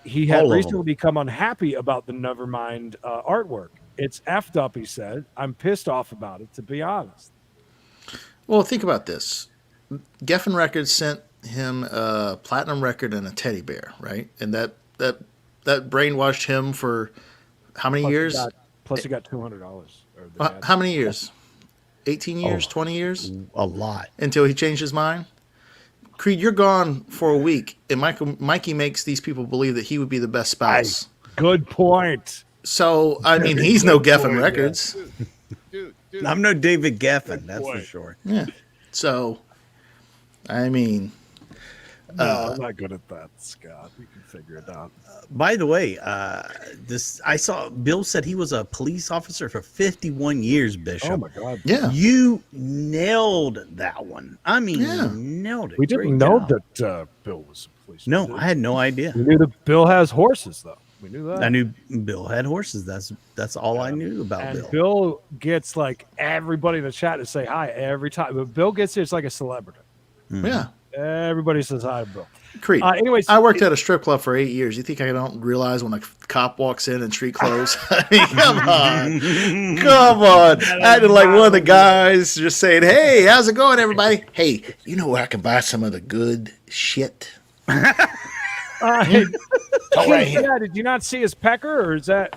he had recently become unhappy about the Nevermind artwork. It's effed up, he said. I'm pissed off about it, to be honest. Well, think about this. Geffen Records sent him a platinum record and a teddy bear, right? And that brainwashed him for how many years? Plus he got $200. How many years? 18 years? 20 years? A lot. Until he changed his mind? Creed, you're gone for a week, and Mikey makes these people believe that he would be the best spouse. Good point. So, I mean, he's no Geffen Records. I'm no David Geffen, that's for sure. Yeah. So, I mean... No, I'm not good at that, Scott. We can figure it out. By the way, I saw Bill said he was a police officer for 51 years, Bishop. Oh, my God. Yeah. You nailed that one. I mean, you nailed it. We didn't know that Bill was a police. No, I had no idea. We knew that Bill has horses, though. We knew that. I knew Bill had horses. That's all I knew about and Bill. Bill gets like everybody in the chat to say hi every time. But Bill gets here, it's like a celebrity. Yeah. Everybody says hi to Bill. Creed. Anyways, I worked at a strip club for 8 years. You think I don't realize when a cop walks in street clothes? I mean, come on. Acting like one of the guys just saying, "Hey, how's it going, everybody? Hey, you know where I can buy some of the good shit?" Did you not see his pecker, or is that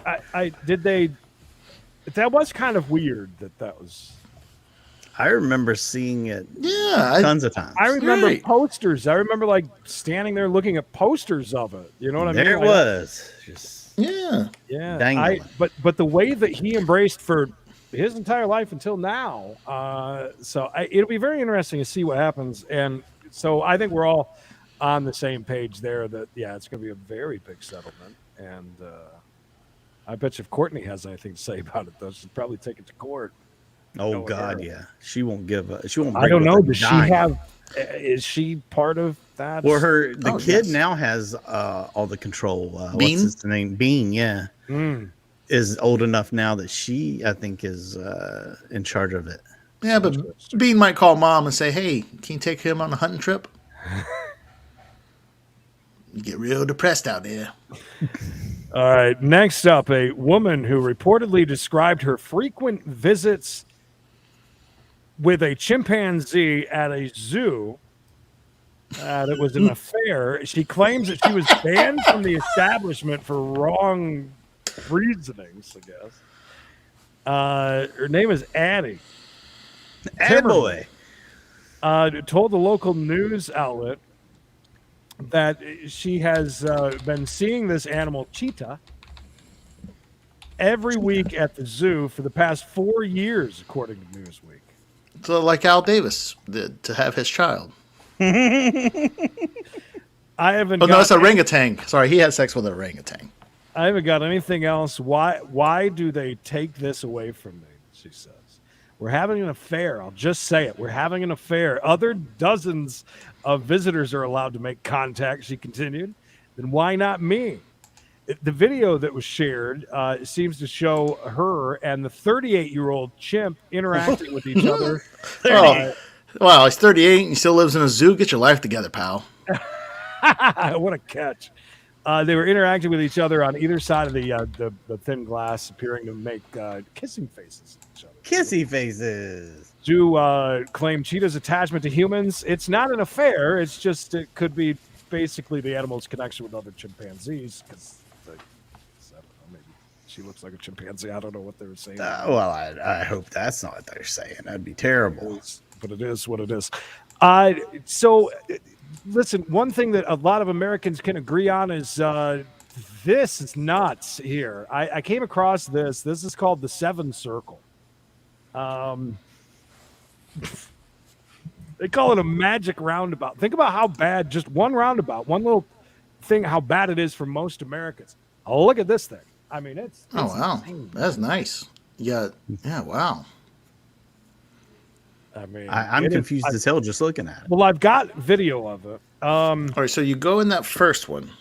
did they? That was kind of weird. That was. I remember seeing it tons of times. I remember posters. I remember like standing there looking at posters of it. You know what I mean? There it was. Just yeah. Dangling. But the way that he embraced for his entire life until now. It'll be very interesting to see what happens. And so I think we're all on the same page there that, it's going to be a very big settlement. And I bet you if Courtney has anything to say about it, though, she'll probably take it to court. Oh God, yeah. She won't give a. She won't. I don't know. Does she have? Is she part of that? Well, the kid now has all the control. Bean? What's his name? Bean. Yeah. Is old enough now that she, I think, is in charge of it. Yeah, but Bean might call mom and say, "Hey, can you take him on a hunting trip?" You get real depressed out there. All right. Next up, a woman who reportedly described her frequent visits with a chimpanzee at a zoo. That was an affair. She claims that she was banned from the establishment for wrong reasonings, I guess. Her name is Addie. Attaboy. Told the local news outlet that she has been seeing this animal, cheetah, every week at the zoo for the past 4 years, according to Newsweek. So, like Al Davis did to have his child. I haven't. Oh no, it's a orangutan. Sorry, he had sex with an orangutan. I haven't got anything else. Why do they take this away from me? She says, "We're having an affair." I'll just say it. We're having an affair. Other dozens of visitors are allowed to make contact, she continued. Then why not me? The video that was shared seems to show her and the 38-year-old chimp interacting with each other. Wow, he's 38 and he still lives in a zoo. Get your life together, pal. What a catch. They were interacting with each other on either side of the thin glass, appearing to make kissing faces at each other. Kissy faces. Zoo claimed cheetah's attachment to humans. It's not an affair. It's just it could be basically the animal's connection with other chimpanzees. Because maybe she looks like a chimpanzee. I don't know what they were saying. Well, I hope that's not what they're saying. That'd be terrible. But it is what it is. Listen, one thing that a lot of Americans can agree on is This is nuts here. I came across this. This is called the 7 Circle. They call it a magic roundabout. Think about how bad just one roundabout, one little thing, how bad it is for most Americans. Oh, look at this thing. I mean, it's Oh, wow. insane. That's nice. Yeah, wow. I mean, I'm confused as hell just looking at it. Well, I've got video of it. All right, so you go in that first one,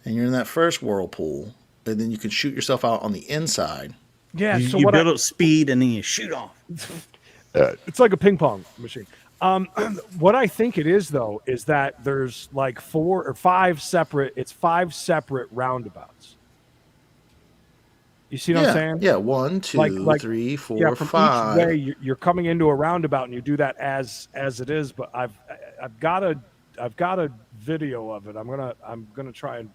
and you're in that first whirlpool, and then you can shoot yourself out on the inside. Yeah, You, so you what build up speed and then you shoot off. it's like a ping pong machine. What I think it is, though, is that there's like 4 or 5 separate. It's 5 separate roundabouts. You see what I'm saying? Yeah, 1, 2, 3, 4, from 5. Each way, you're coming into a roundabout, and you do that as it is. But I've got a video of it. I'm gonna try and.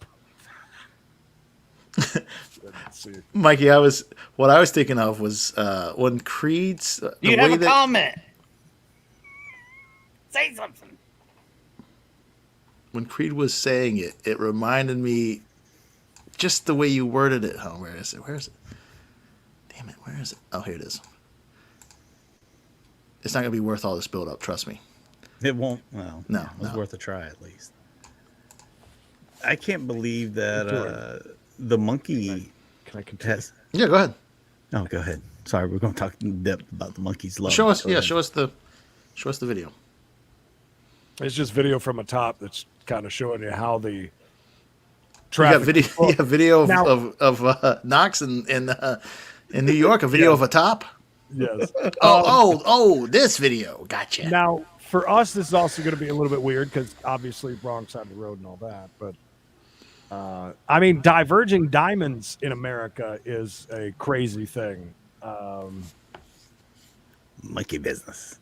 Let's see. Mikey, what I was thinking of was when Creed's. You have a comment. Say something. When Creed was saying it, it reminded me just the way you worded it. Oh, where is it? Damn it, where is it? Oh, here it is. It's not going to be worth all this build up, trust me. It won't. Well, No, it's no. worth a try at least. I can't believe that the monkey Can I continue? has. Yeah, go ahead. Oh, go ahead. Sorry, we're going to talk in depth about the monkey's love. Show us. Go Yeah, ahead. show us the video. It's just video from a top that's kind of showing you how the You traffic. got video. You got video Now- of Knox in New York. A video of a top. Yes. Oh, this video. Gotcha. Now, for us, this is also going to be a little bit weird because obviously wrong side of the road and all that. But I mean, diverging diamonds in America is a crazy thing. Monkey business.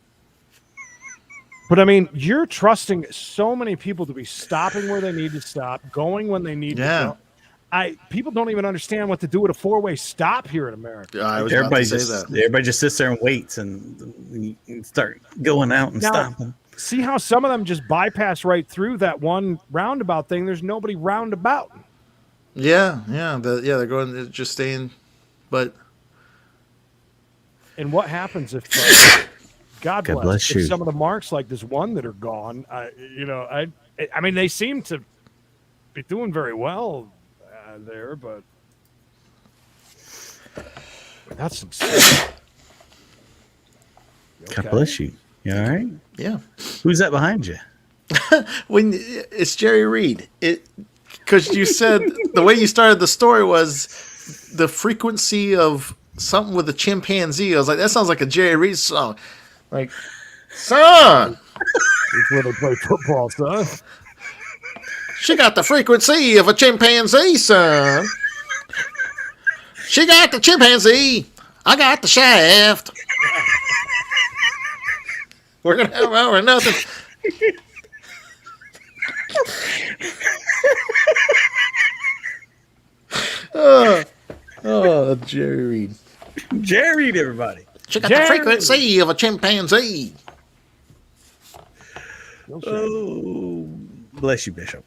But I mean, you're trusting so many people to be stopping where they need to stop, going when they need to go. People don't even understand what to do with a 4-way stop here in America. I was about to say that. Everybody just sits there and waits and start going out and Now, stopping. See how some of them just bypass right through that one roundabout thing. There's nobody roundabout. Yeah. They're going. They're just staying, but. And what happens if God bless if some of the marks like this one that are gone? I mean, they seem to be doing very well there, but that's insane. God bless you. You all right? Yeah. Who's that behind you? When it's Jerry Reed, because you said the way you started the story was the frequency of something with a chimpanzee. I was like, that sounds like a Jerry Reed song. Like, son, It's where they play football, son. she got the frequency of a chimpanzee, son. She got the chimpanzee. I got the shaft. We're gonna have our nothing. Jerry Reed. Jerry Reed, everybody. She got the frequency of a chimpanzee. Oh, bless you, Bishop.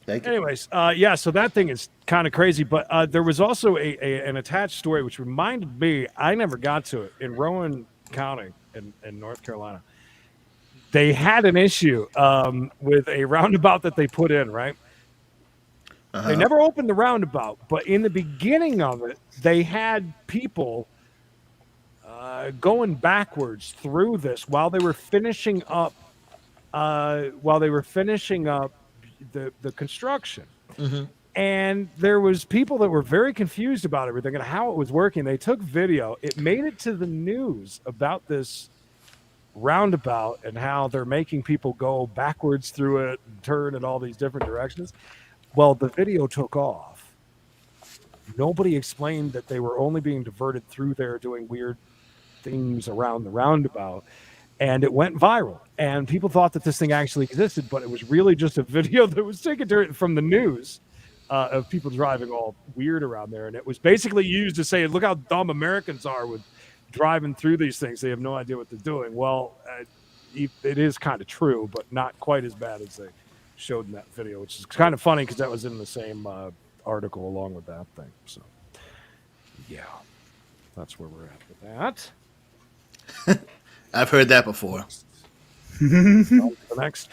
Thank you. Anyways, so that thing is kind of crazy. But there was also an attached story which reminded me, I never got to it, in Rowan County in North Carolina. They had an issue with a roundabout that they put in, right? They never opened the roundabout, but in the beginning of it, they had people going backwards through this while they were finishing up the construction. Mm-hmm. And there was people that were very confused about everything and how it was working. They took video. It made it to the news about this roundabout and how they're making people go backwards through it and turn in all these different directions. Well, the video took off. Nobody explained that they were only being diverted through there doing weird things around the roundabout. And it went viral. And people thought that this thing actually existed, but it was really just a video that was taken from the news of people driving all weird around there. And it was basically used to say, look how dumb Americans are with driving through these things. They have no idea what they're doing. Well, it is kind of true, but not quite as bad as they showed in that video, which is kind of funny because that was in the same article along with that thing. So, yeah, that's where we're at with that. I've heard that before. The next,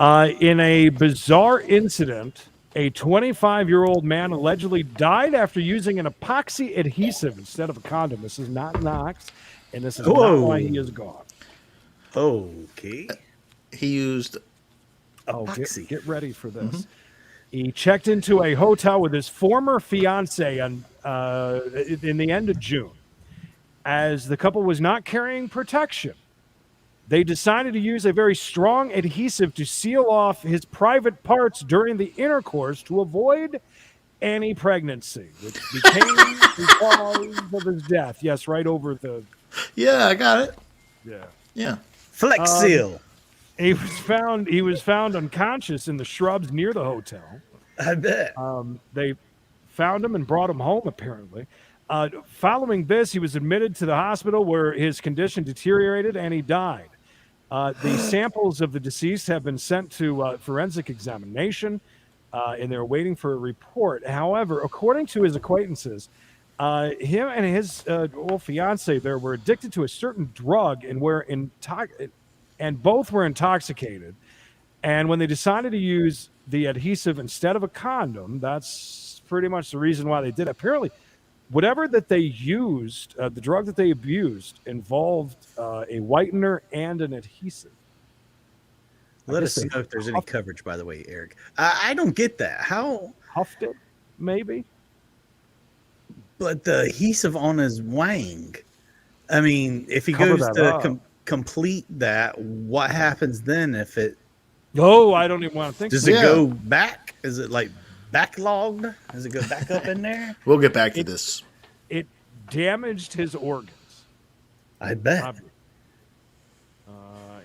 in a bizarre incident, a 25-year-old man allegedly died after using an epoxy adhesive instead of a condom. This is not Knox, and this is not why he is gone. Okay. He used epoxy. Get ready for this. He checked into a hotel with his former fiance in the end of June. As the couple was not carrying protection, they decided to use a very strong adhesive to seal off his private parts during the intercourse to avoid any pregnancy, which became the cause of his death. Yes, right over the... Yeah, I got it. Yeah. Flex Seal. He was found unconscious in the shrubs near the hotel. I bet. They found him and brought him home, apparently. Following this, he was admitted to the hospital where his condition deteriorated and he died. The samples of the deceased have been sent to forensic examination, and they're waiting for a report. However, according to his acquaintances, him and his old fiance there were addicted to a certain drug and both were intoxicated. And when they decided to use the adhesive instead of a condom, that's pretty much the reason why they did it. Apparently, whatever that they used, the drug that they abused, involved a whitener and an adhesive. Let us know if there's any coverage, by the way, Eric. I don't get that. How? Huffed it, maybe? But the adhesive on his wang. I mean, if he Cover goes that to up. complete that, what happens then if it... Oh, I don't even want to think. Does it go back? Is it like backlogged? Does it go back up in there? We'll get back to this. It damaged his organs. I bet.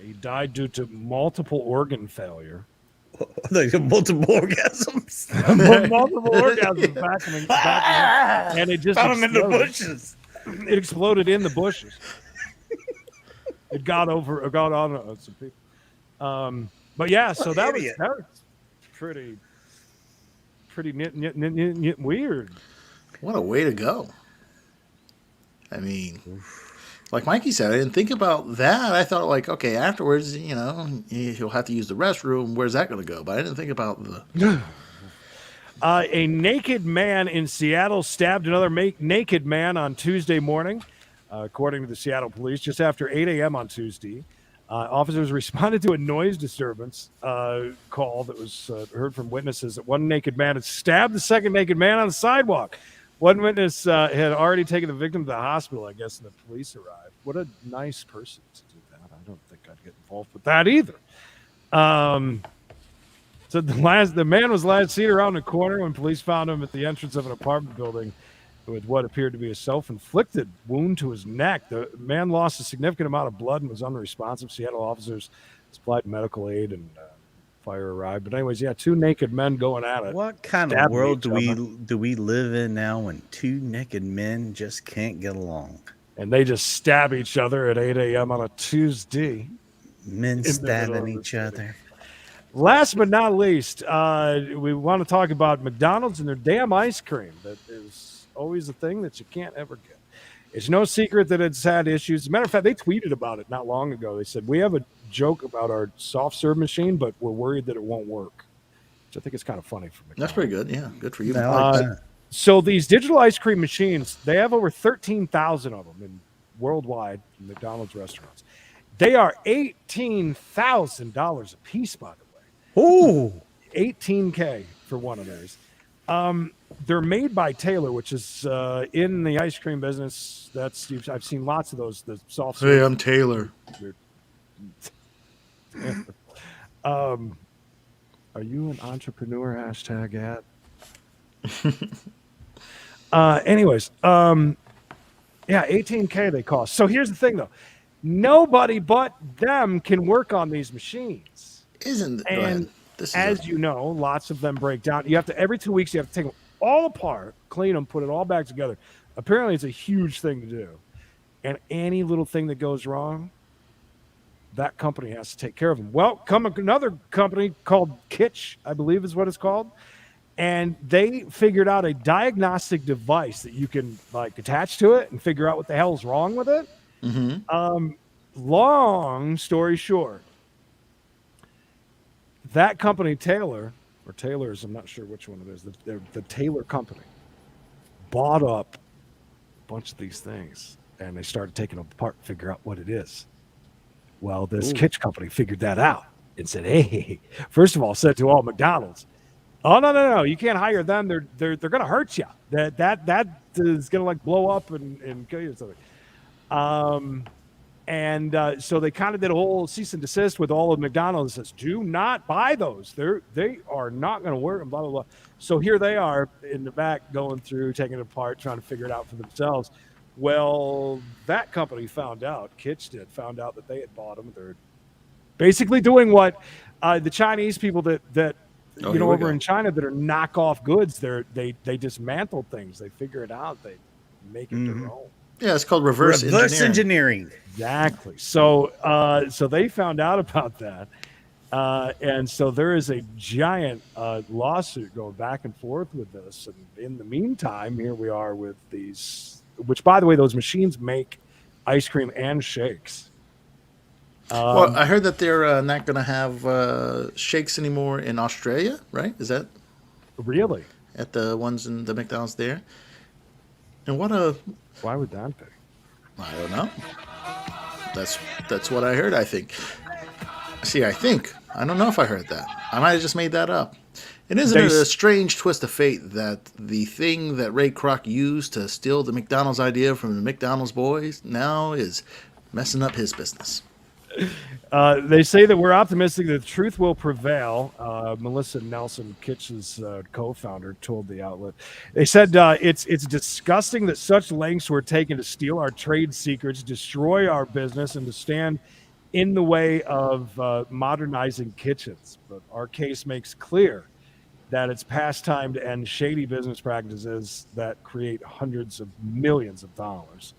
He died due to multiple organ failure. Multiple orgasms. Multiple orgasms back and it just found him in the exploded. bushes. It exploded in the bushes. It got on some people. But yeah, so that was pretty weird. What a way to go. I mean, like Mikey said, I didn't think about that. I thought, like, okay, afterwards, he'll have to use the restroom. Where's that going to go? But I didn't think about the... A naked man in Seattle stabbed another naked man on Tuesday morning, according to the Seattle police, just after 8 a.m. on Tuesday. Officers responded to a noise disturbance call that was heard from witnesses that one naked man had stabbed the second naked man on the sidewalk. One witness had already taken the victim to the hospital, I guess, and the police arrived. What a nice person to do that. I don't think I'd get involved with that either. So the man was last seen around the corner when police found him at the entrance of an apartment building with what appeared to be a self-inflicted wound to his neck. The man lost a significant amount of blood and was unresponsive. Seattle officers supplied medical aid and fire arrived. But anyways, yeah, two naked men going at it. What kind of world do we live in now when two naked men just can't get along? And they just stab each other at 8 a.m. on a Tuesday. Men stabbing each other. Last but not least, we want to talk about McDonald's and their damn ice cream. That is always a thing that you can't ever get. It's no secret that it's had issues. As a matter of fact, they tweeted about it not long ago. They said, we have a joke about our soft serve machine, but we're worried that it won't work. Which I think is kind of funny for McDonald's. That's pretty good. Yeah, good for you. I like that. So these digital ice cream machines, they have over 13,000 of them in worldwide in McDonald's restaurants. They are $18,000 a piece, by the way. Ooh, $18K for one of theirs. They're made by Taylor, which is in the ice cream business. I've seen lots of those. The soft. Hey, I'm Taylor. Are you an entrepreneur? Hashtag at. Anyways, yeah, $18K they cost. So here's the thing, though. Nobody but them can work on these machines. As you know, lots of them break down. You have to, every 2 weeks, you have to take them all apart, clean them, put it all back together. Apparently, it's a huge thing to do. And any little thing that goes wrong, that company has to take care of them. Well, another company called Kitsch, I believe is what it's called. And they figured out a diagnostic device that you can like attach to it and figure out what the hell's wrong with it. Long story short, that company, Taylor, or Taylor's, I'm not sure which one it is, the Taylor company, bought up a bunch of these things, and they started taking them apart to figure out what it is. Well, this kitchen company figured that out and said, hey, first of all, said to all McDonald's, oh, no, you can't hire them. They're going to hurt you. That is going to like blow up and kill you or something. So they kind of did a whole cease and desist with all of McDonald's. Says, do not buy those. They are not going to work. And blah blah blah. So here they are in the back, going through, taking it apart, trying to figure it out for themselves. Well, that company found out. Kitsch found out that they had bought them. They're basically doing what the Chinese people that over in China that are knockoff goods. They dismantle things. They figure it out. They make it their own. Yeah, it's called reverse engineering. Exactly. So they found out about that. And so there is a giant lawsuit going back and forth with this. And in the meantime, here we are with these, which, by the way, those machines make ice cream and shakes. Well, I heard that they're not going to have shakes anymore in Australia, right? Is that really at the ones in the McDonald's there? And why would that be? I don't know. That's what I heard. I think. I don't know if I heard that. I might have just made that up. And isn't it a strange twist of fate that the thing that Ray Kroc used to steal the McDonald's idea from the McDonald's boys now is messing up his business? They say that we're optimistic that the truth will prevail. Melissa Nelson, Kitsch's co-founder, told the outlet. They said it's disgusting that such lengths were taken to steal our trade secrets, destroy our business, and to stand in the way of modernizing kitchens. But our case makes clear that it's past time to end shady business practices that create hundreds of millions of dollars.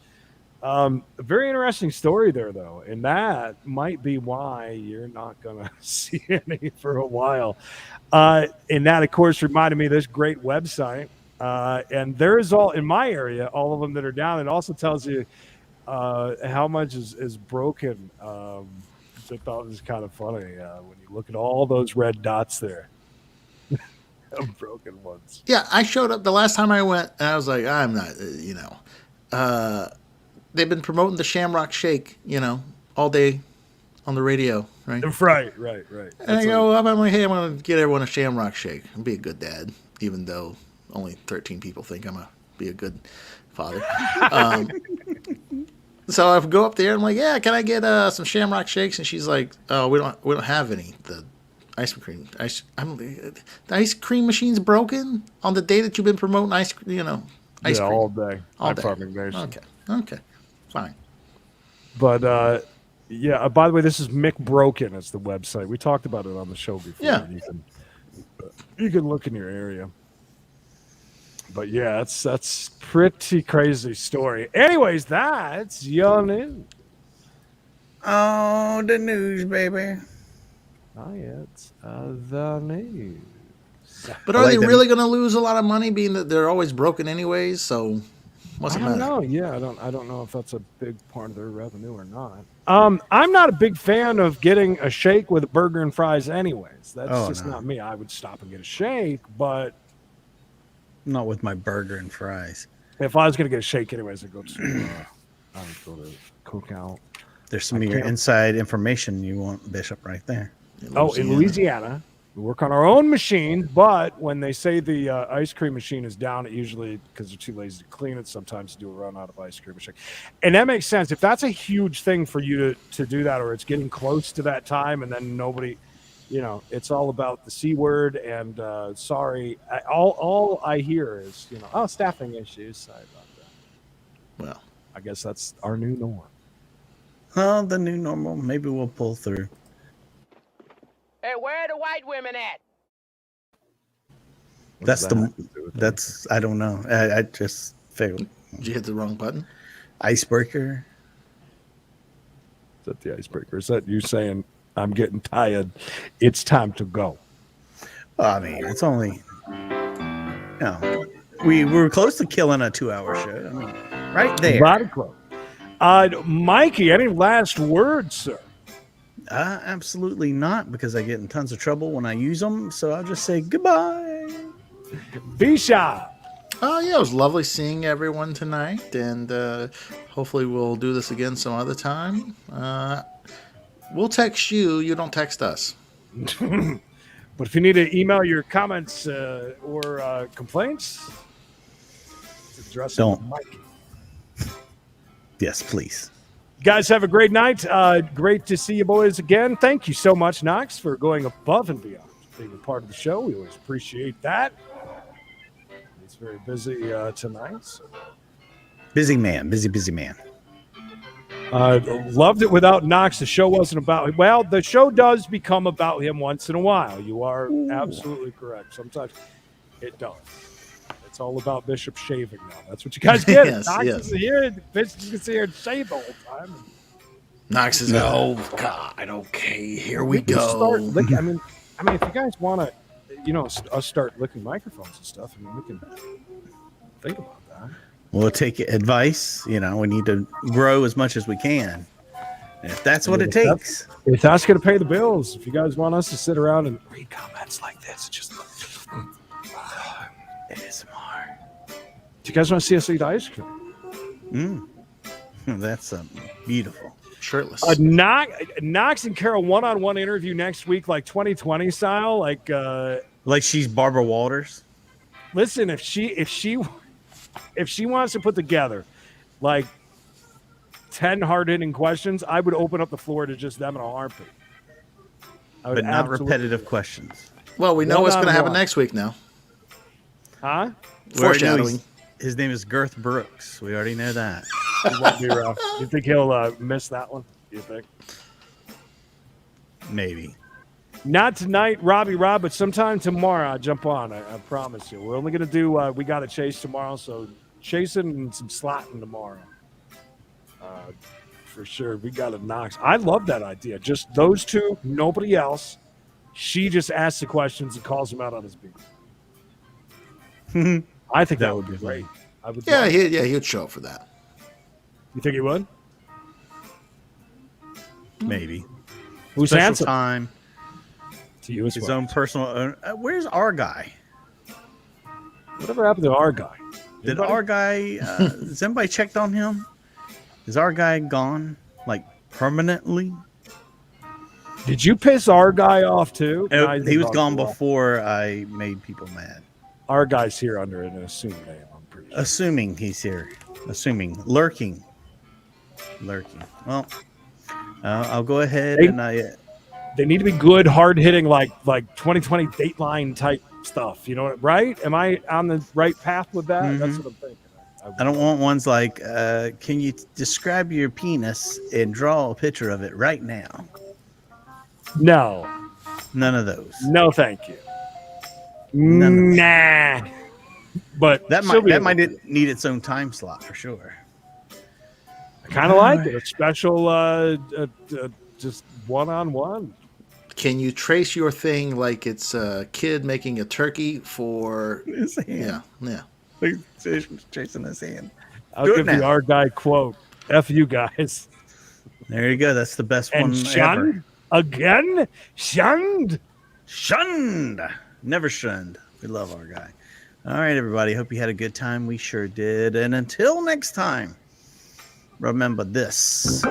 A very interesting story there, though, and that might be why you're not going to see any for a while. And that, of course, reminded me of this great website. And there is all in my area, all of them that are down. It also tells you how much is broken. Which I thought was kind of funny when you look at all those red dots there. Broken ones. Yeah, I showed up the last time I went, and I was like, I'm not, they've been promoting the Shamrock Shake, all day on the radio, right? Right. And I go, I'm like, hey, I'm going to get everyone a Shamrock Shake and be a good dad, even though only 13 people think I'm be a good father. So I go up there and I'm like, yeah, can I get some Shamrock Shakes? And she's like, oh, we don't have any. The ice cream, the ice cream machine's broken on the day that you've been promoting ice cream. All day. All day. Okay. Fine. But yeah. By the way, this is Mick Broken. It's the website. We talked about it on the show before. Yeah. You can look in your area. But yeah, that's pretty crazy story. Anyways, that's your news. Oh, the news, baby. Oh yeah, it's the news. But are they really going to lose a lot of money, being that they're always broken anyways? So what's it matter? I don't know. Yeah, I don't know if that's a big part of their revenue or not. I'm not a big fan of getting a shake with a burger and fries anyways. That's not me. I would stop and get a shake, but not with my burger and fries. If I was going to get a shake anyways, I'd go to Cookout. There's some of your inside information you want, Bishop, right there. In Louisiana, we work on our own machine, but when they say the ice cream machine is down, it usually, because they're too lazy to clean it, sometimes do a run out of ice cream machine. And that makes sense. If that's a huge thing for you to do that, or it's getting close to that time and then nobody, it's all about the C word and sorry. All I hear is, staffing issues. Sorry about that. Well, I guess that's our new norm. Oh, the new normal. Maybe we'll pull through. Hey, where are the white women at? That's I don't know. I just failed. Did you hit the wrong button? Icebreaker. Is that the icebreaker? Is that you saying I'm getting tired? It's time to go. Well, I mean, it's only No, we were close to killing a 2-hour show. I mean, right there. Body close. Mikey, any last words, sir? Absolutely not, because I get in tons of trouble when I use them. So I'll just say goodbye. Bisha. Oh, yeah, it was lovely seeing everyone tonight, and hopefully we'll do this again some other time. We'll text you. You don't text us. But if you need to email your comments or complaints, address them to Mikey. Yes, please. You guys have a great night. Great to see you boys again. Thank you so much, Knox, for going above and beyond, being a part of the show. We always appreciate that. He's very busy tonight. So. Busy man. Busy man. Loved it without Knox. The show wasn't about. Well, the show does become about him once in a while. You are absolutely correct. Sometimes it does. It's all about Bishop shaving now. That's what you guys get. Yes, Knox yes. is here. Bishop is here and shave the whole time. Knox is oh God, okay, here we go. Start licking, I mean, if you guys want to, us start licking microphones and stuff. I mean, we can think about that. We'll take advice. We need to grow as much as we can. And if that's what it takes. If that's going to pay the bills, if you guys want us to sit around and read comments like this, just ASMR. Do you guys want to see us eat ice cream? That's beautiful. Shirtless. Knox and Carol one-on-one interview next week, like 2020 style, like she's Barbara Walters. Listen, if she wants to put together like 10 hard-hitting questions, I would open up the floor to just them in a heartbeat. But not repetitive questions. Well, we know what's going to happen next week now. Huh? Foreshadowing. His name is Girth Brooks. We already know that. It won't be rough. You think he'll miss that one? You think? Maybe. Not tonight, Robbie Rob, but sometime tomorrow I'll jump on. I promise you. We're only going to do We Got to Chase tomorrow, so chasing and some slotting tomorrow. For sure. We got to Knox. I love that idea. Just those two, nobody else. She just asks the questions and calls him out on his beat. I think that would be great. I would. Yeah, he'd show up for that. You think he would? Maybe. Who's Special handsome? Time. To you as His well. own personal. Where's our guy? Whatever happened to our guy? Did our guy? Has anybody checked on him? Is our guy gone, like permanently? Did you piss our guy off too? He was gone before I made people mad. Our guy's here under an assumed name. I'm pretty sure. Assuming he's here. Lurking. Well, I'll go ahead They need to be good, hard hitting, like 2020 Dateline type stuff. You know, right? Am I on the right path with that? That's what I'm thinking. I don't want ones like, can you describe your penis and draw a picture of it right now? No. None of those. No, thank you. Nah. But that might need its own time slot for sure. I kind of like it. A special, just one-on-one. Can you trace your thing like it's a kid making a turkey for his hand? Yeah. Chasing his hand. I'll give you our guy quote. F you guys. There you go. That's the best And one shunned ever. again? Shunned? Never shunned. We love our guy. All right, everybody. Hope you had a good time. We sure did. And until next time, remember this.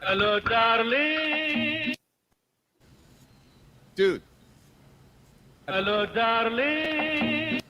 Hello, darling. Dude. Hello, darling.